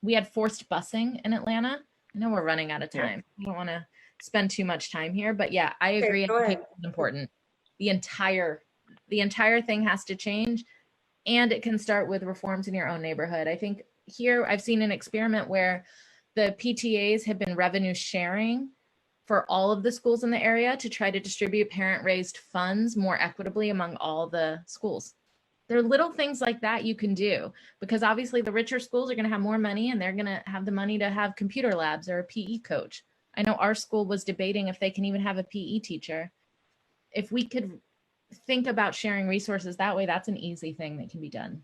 we had forced busing in Atlanta. I know we're running out of time. I don't want to spend too much time here, but yeah, I agree. Education is important. The entire thing has to change, and it can start with reforms in your own neighborhood. I think here I've seen an experiment where the PTAs have been revenue sharing for all of the schools in the area to try to distribute parent-raised funds more equitably among all the schools. There are little things like that you can do, because obviously the richer schools are going to have more money, and they're going to have the money to have computer labs or a PE coach. I know our school was debating if they can even have a PE teacher. If we could think about sharing resources that way, that's an easy thing that can be done.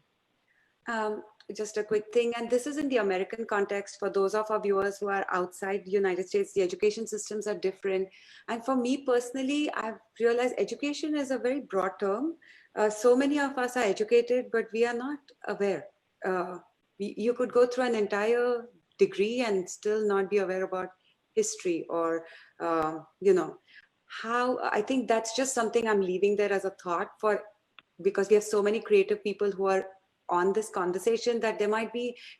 Just a quick thing, and this is in the American context. For those of our viewers who are outside the United States, the education systems are different. And for me personally, I've realized education is a very broad term. So many of us are educated, but we are not aware. You could go through an entire degree and still not be aware about history or, how. I think that's just something I'm leaving there as a thought because we have so many creative people who are on this conversation, that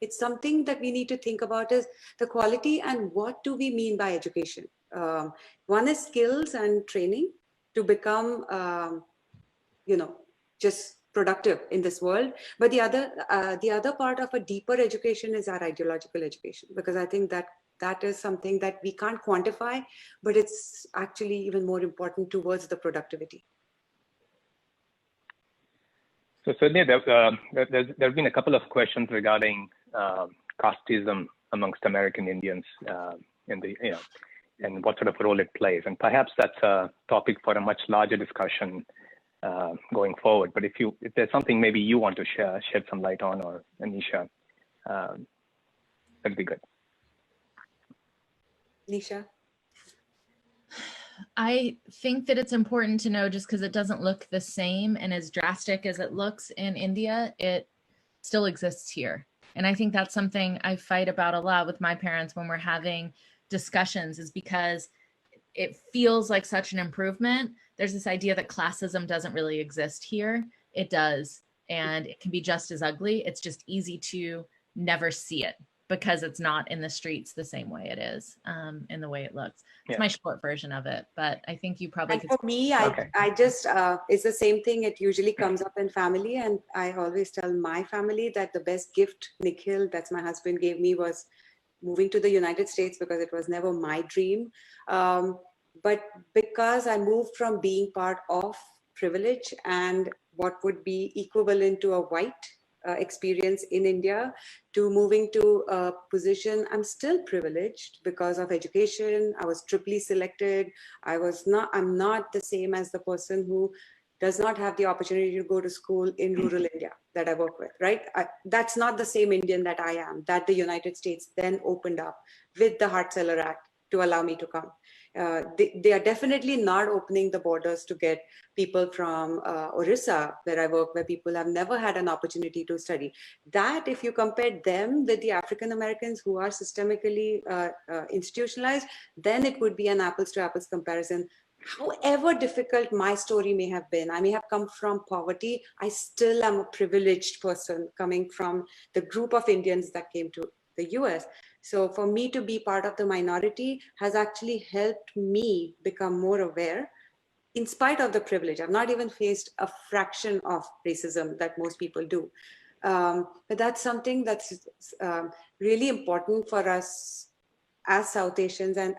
it's something that we need to think about, is the quality and what do we mean by education. One is skills and training to become, just productive in this world. But the other part of a deeper education is our ideological education, because I think that is something that we can't quantify, but it's actually even more important towards the productivity. So Sudnya, there have been a couple of questions regarding casteism amongst American Indians and what sort of role it plays. And perhaps that's a topic for a much larger discussion going forward. But if there's something maybe you want to shed some light on, or Nisha, that'd be good. Nisha? I think that it's important to know, just because it doesn't look the same and as drastic as it looks in India, it still exists here. And I think that's something I fight about a lot with my parents when we're having discussions, is because it feels like such an improvement. There's this idea that classism doesn't really exist here. It does. And it can be just as ugly. It's just easy to never see it because it's not in the streets the same way it is, in the way it looks. It's my short version of it, but I think you probably and for me, I just, it's the same thing. It usually comes up in family. And I always tell my family that the best gift Nikhil, that's my husband, gave me was moving to the United States, because it was never my dream. But because I moved from being part of privilege and what would be equivalent to a white experience in India, to moving to a position, I'm still privileged because of education. I was triply selected. I'm not the same as the person who does not have the opportunity to go to school in rural India that I work with, right? That's not the same Indian that I am, that the United States then opened up with the Hart-Celler Act to allow me to come. They are definitely not opening the borders to get people from Orissa, where I work, where people have never had an opportunity to study. That, if you compare them with the African Americans who are systemically institutionalized, then it would be an apples to apples comparison. However difficult my story may have been, I may have come from poverty, I still am a privileged person coming from the group of Indians that came to the US. So for me to be part of the minority has actually helped me become more aware in spite of the privilege. I've not even faced a fraction of racism that most people do. But that's something that's really important for us as South Asians. And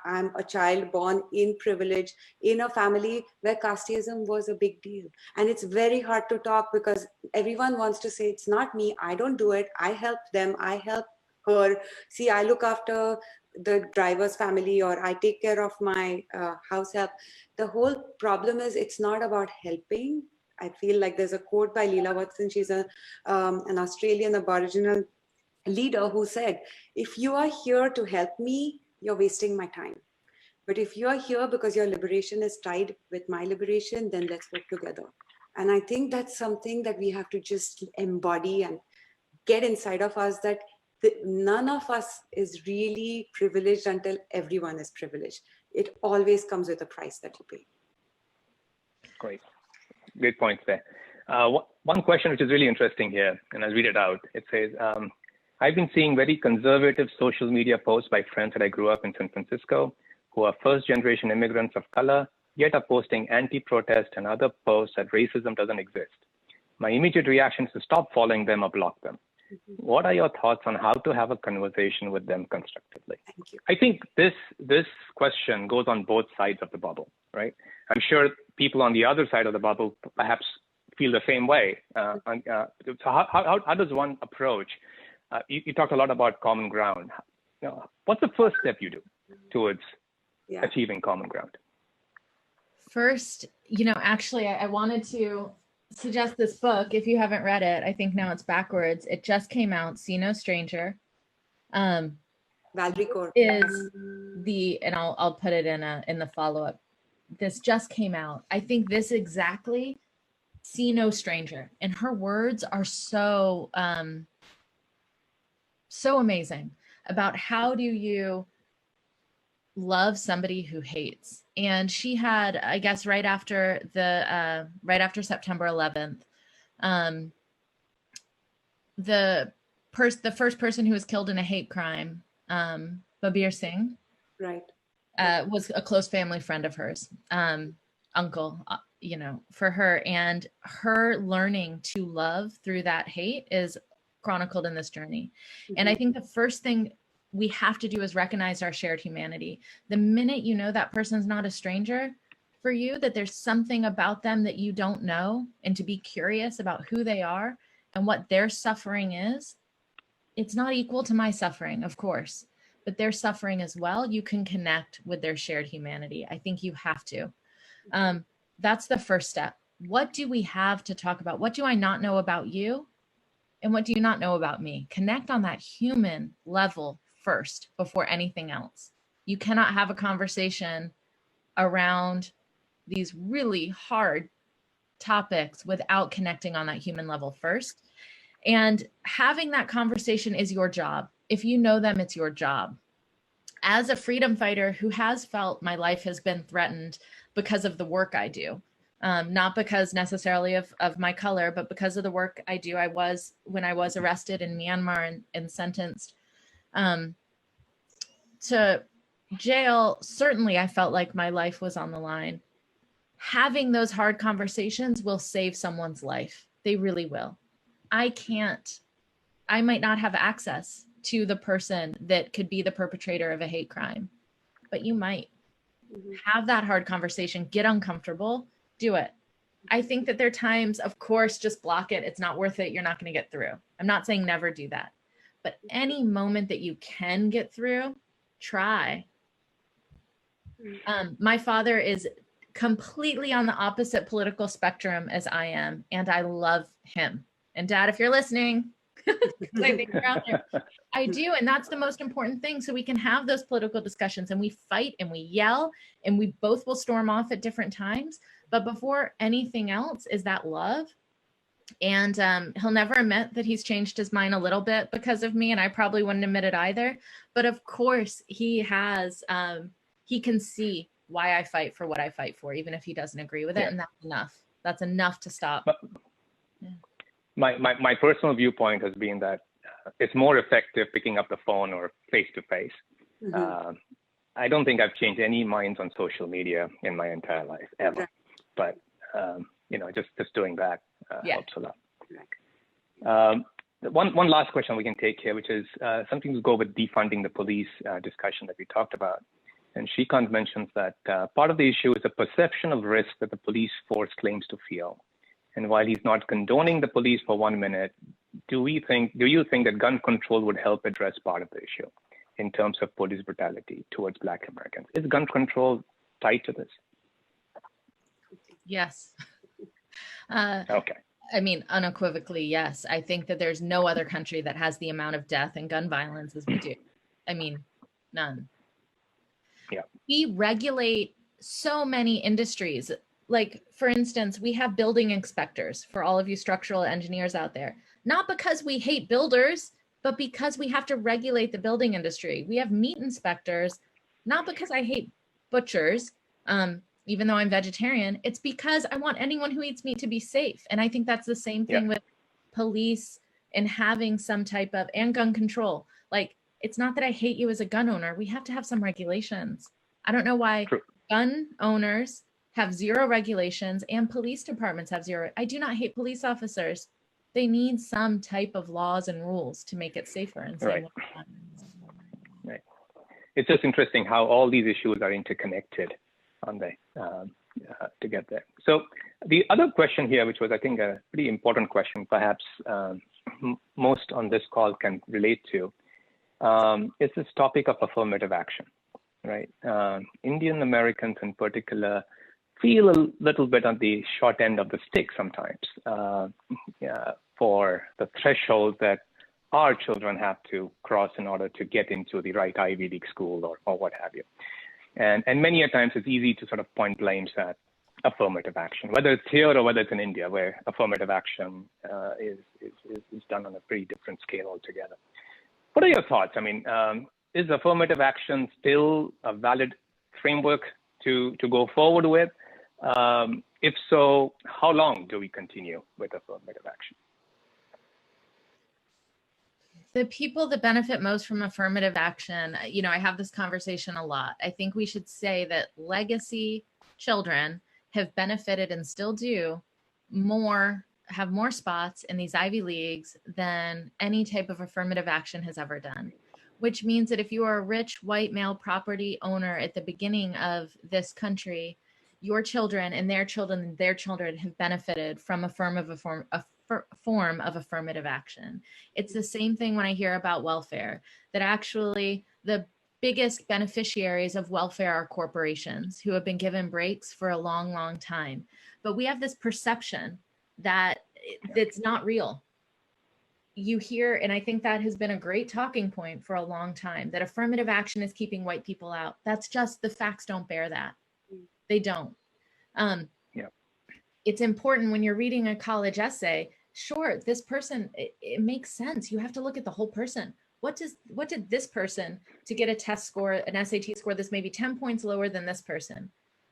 I'm a child born in privilege in a family where casteism was a big deal. And it's very hard to talk because everyone wants to say, it's not me, I don't do it, I help them, I help her. See, I look after the driver's family, or I take care of my house help. The whole problem is it's not about helping. I feel like there's a quote by Leela Watson. She's an Australian Aboriginal leader who said, if you are here to help me, you're wasting my time. But if you are here because your liberation is tied with my liberation, then let's work together. And I think that's something that we have to just embody and get inside of us, that none of us is really privileged until everyone is privileged. It always comes with a price that you pay. Great points there. One question which is really interesting here, and I'll read it out. It says, I've been seeing very conservative social media posts by friends that I grew up in San Francisco who are first-generation immigrants of color, yet are posting anti-protest and other posts that racism doesn't exist. My immediate reaction is to stop following them or block them. What are your thoughts on how to have a conversation with them constructively? Thank you. I think this question goes on both sides of the bubble, right? I'm sure people on the other side of the bubble perhaps feel the same way. So how does one approach? You talked a lot about common ground. What's the first step you do towards achieving common ground? First, actually, I wanted to suggest this book. If you haven't read it, I think now it's backwards. It just came out, See No Stranger. Valerie Kaur is and I'll put it in the follow-up. This just came out. I think this exactly, See No Stranger, and her words are so amazing about how do you love somebody who hates. And she had, I guess, right after September 11th, the first person who was killed in a hate crime, Babir Singh, right, was a close family friend of hers, uncle, for her, and her learning to love through that hate is chronicled in this journey. Mm-hmm. And I think the first thing we have to do is recognize our shared humanity. The minute you know that person's not a stranger for you, that there's something about them that you don't know, and to be curious about who they are and what their suffering is. It's not equal to my suffering, of course, but their suffering as well. You can connect with their shared humanity. I think you have to. That's the first step. What do we have to talk about? What do I not know about you? And what do you not know about me? Connect on that human level first before anything else. You cannot have a conversation around these really hard topics without connecting on that human level first. And having that conversation is your job. If you know them, it's your job. as a freedom fighter who has felt my life has been threatened because of the work I do, not because necessarily of my color, but because of the work I do. When I was arrested in Myanmar and sentenced to jail, certainly I felt like my life was on the line. Having those hard conversations will save someone's life. They really will. I might not have access to the person that could be the perpetrator of a hate crime, but you might. Have that hard conversation, get uncomfortable, do it. I think that there are times, of course, just block it. It's not worth it. You're not going to get through. I'm not saying never do that, but any moment that you can get through, try. My father is completely on the opposite political spectrum as I am, and I love him. And Dad, if you're listening, I think you're out there. I do, and that's the most important thing. So we can have those political discussions, and we fight and we yell, and we both will storm off at different times. But before anything else is that love. And he'll never admit that he's changed his mind a little bit because of me, and I probably wouldn't admit it either. But of course, he has. He can see why I fight for what I fight for, even if he doesn't agree with it, and that's enough. That's enough to stop. But my personal viewpoint has been that it's more effective picking up the phone or face to face. I don't think I've changed any minds on social media in my entire life ever, but just doing that helps a lot. One last question we can take here, which is something to go with defunding the police discussion that we talked about. And Shrikant mentions that part of the issue is the perception of risk that the police force claims to feel. And while he's not condoning the police for 1 minute, do you think that gun control would help address part of the issue in terms of police brutality towards Black Americans? Is gun control tied to this? Yes. Okay. I mean, unequivocally, yes. I think that there's no other country that has the amount of death and gun violence as we do. I mean, none. Yeah. We regulate so many industries. Like, for instance, we have building inspectors for all of you structural engineers out there, not because we hate builders, but because we have to regulate the building industry. We have meat inspectors, not because I hate butchers, even though I'm vegetarian. It's because I want anyone who eats meat to be safe. And I think that's the same thing with police and having some type of, and gun control. Like, it's not that I hate you as a gun owner. We have to have some regulations. I don't know why gun owners have zero regulations and police departments have zero. I do not hate police officers. They need some type of laws and rules to make it safer. And right. It's just interesting how all these issues are interconnected, aren't they, to get there. So the other question here, which was, I think, a pretty important question, perhaps most on this call can relate to, is this topic of affirmative action, right? Indian Americans in particular feel a little bit on the short end of the stick sometimes for the threshold that our children have to cross in order to get into the right Ivy League school or what have you. And many a times it's easy to sort of point blames at affirmative action, whether it's here or whether it's in India, where affirmative action is done on a pretty different scale altogether. What are your thoughts? I mean, is affirmative action still a valid framework to go forward with? If so, how long do we continue with affirmative action? The people that benefit most from affirmative action, I have this conversation a lot. I think we should say that legacy children have benefited and still do have more spots in these Ivy Leagues than any type of affirmative action has ever done, which means that if you are a rich white male property owner at the beginning of this country, your children and their children have benefited from a form of affirmative action. It's the same thing when I hear about welfare, that actually the biggest beneficiaries of welfare are corporations who have been given breaks for a long, long time. But we have this perception that it's not real. You hear, and I think that has been a great talking point for a long time, that affirmative action is keeping white people out. That's just, the facts don't bear that. They don't. It's important when you're reading a college essay, sure, this person, it makes sense. You have to look at the whole person. what did this person to get a test score, an SAT score that's maybe 10 points lower than this person?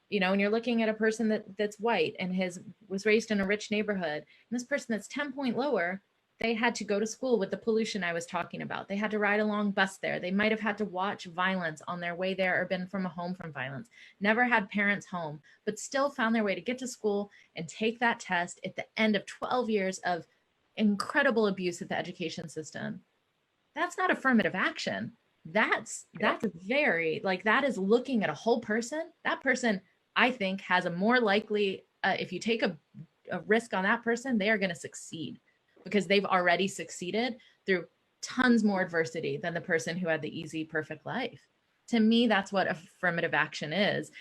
You know, and you're looking at a person that's white and was raised in a rich neighborhood, and this person that's 10 point lower, they had to go to school with the pollution I was talking about. They had to ride a long bus there. They might have had to watch violence on their way there or been from a home from violence, never had parents home, but still found their way to get to school and take that test at the end of 12 years of incredible abuse at the education system. That's not affirmative action. That's very, like, that is looking at a whole person. That person, I think, has a more likely, if you take a risk on that person, they are going to succeed, because they've already succeeded through tons more adversity than the person who had the easy, perfect life. To me, that's what affirmative action is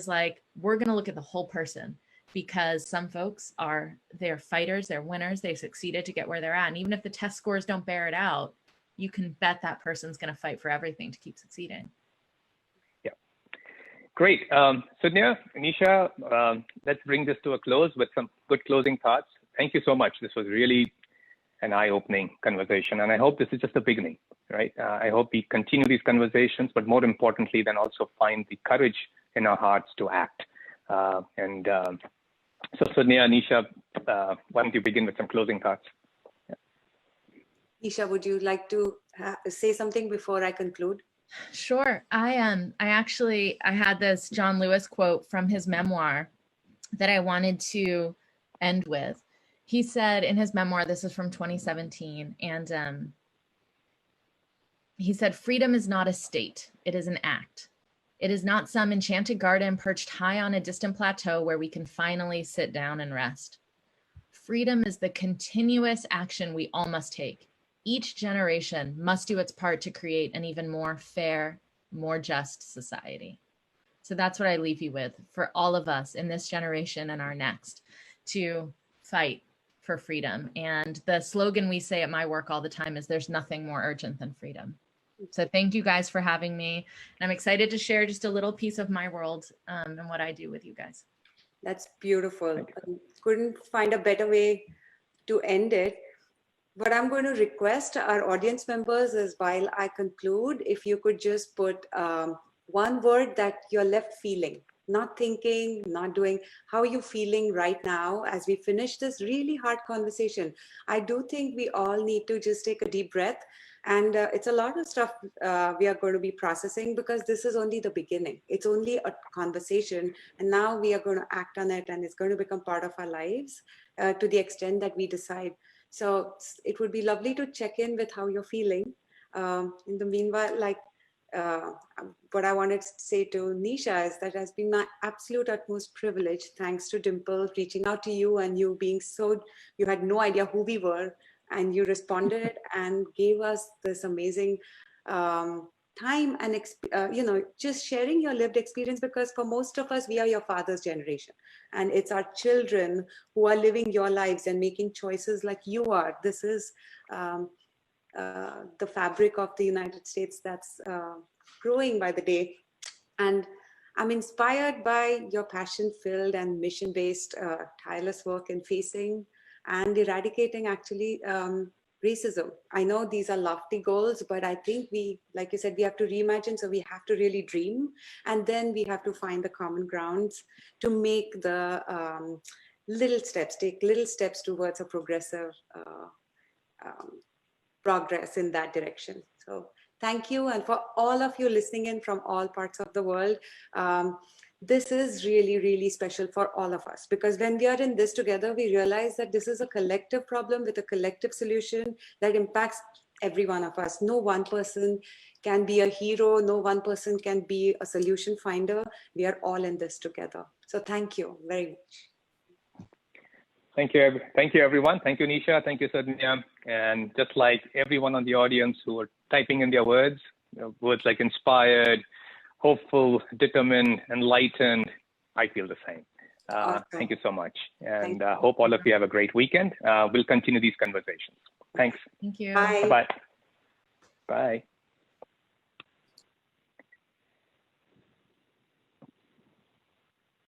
like, we're going to look at the whole person, because some folks they're fighters, they're winners, they succeeded to get where they're at. And even if the test scores don't bear it out, you can bet that person's going to fight for everything to keep succeeding. Yeah. Great. Sudnya, Nisha, let's bring this to a close with some good closing thoughts. Thank you so much. This was really an eye-opening conversation, and I hope this is just the beginning, right? I hope we continue these conversations, but more importantly, then also find the courage in our hearts to act. So Sudnya, Nisha, why don't you begin with some closing thoughts? Yeah. Nisha, would you like to say something before I conclude? Sure. I had this John Lewis quote from his memoir that I wanted to end with. He said in his memoir, this is from 2017, and he said, "Freedom is not a state, it is an act. It is not some enchanted garden perched high on a distant plateau where we can finally sit down and rest. Freedom is the continuous action we all must take. Each generation must do its part to create an even more fair, more just society." So that's what I leave you with, for all of us in this generation and our next, to fight for freedom. And the slogan we say at my work all the time is, there's nothing more urgent than freedom. So thank you guys for having me. And I'm excited to share just a little piece of my world and what I do with you guys. That's beautiful. Couldn't find a better way to end it. What I'm going to request our audience members is, while I conclude, if you could just put one word that you're left feeling, not thinking, not doing. How are you feeling right now as we finish this really hard conversation? I do think we all need to just take a deep breath. And it's a lot of stuff we are going to be processing, because this is only the beginning. It's only a conversation. And now we are going to act on it, and it's going to become part of our lives to the extent that we decide. So it would be lovely to check in with how you're feeling. In the meanwhile, what I wanted to say to Nisha is that it has been my absolute utmost privilege, thanks to Dimple reaching out to you, and you being you had no idea who we were, and you responded and gave us this amazing time and just sharing your lived experience, because for most of us, we are your father's generation, and it's our children who are living your lives and making choices like you are. This is the fabric of the United States that's growing by the day. And I'm inspired by your passion-filled and mission-based tireless work in facing and eradicating actually racism. I know these are lofty goals, but I think like you said, we have to reimagine. So we have to really dream, and then we have to find the common grounds to make the take little steps towards a progressive progress in that direction. So thank you. And for all of you listening in from all parts of the world, this is really, really special for all of us, because when we are in this together, we realize that this is a collective problem with a collective solution that impacts every one of us. No one person can be a hero. No one person can be a solution finder. We are all in this together. So thank you very much. Thank you, everyone. Thank you, Nisha. Thank you, Sudnya. And just like everyone on the audience who are typing in their words like inspired, hopeful, determined, enlightened, I feel the same. Awesome. Thank you so much. And hope all of you have a great weekend. We'll continue these conversations. Thanks. Thank you. Bye. Bye-bye. Bye.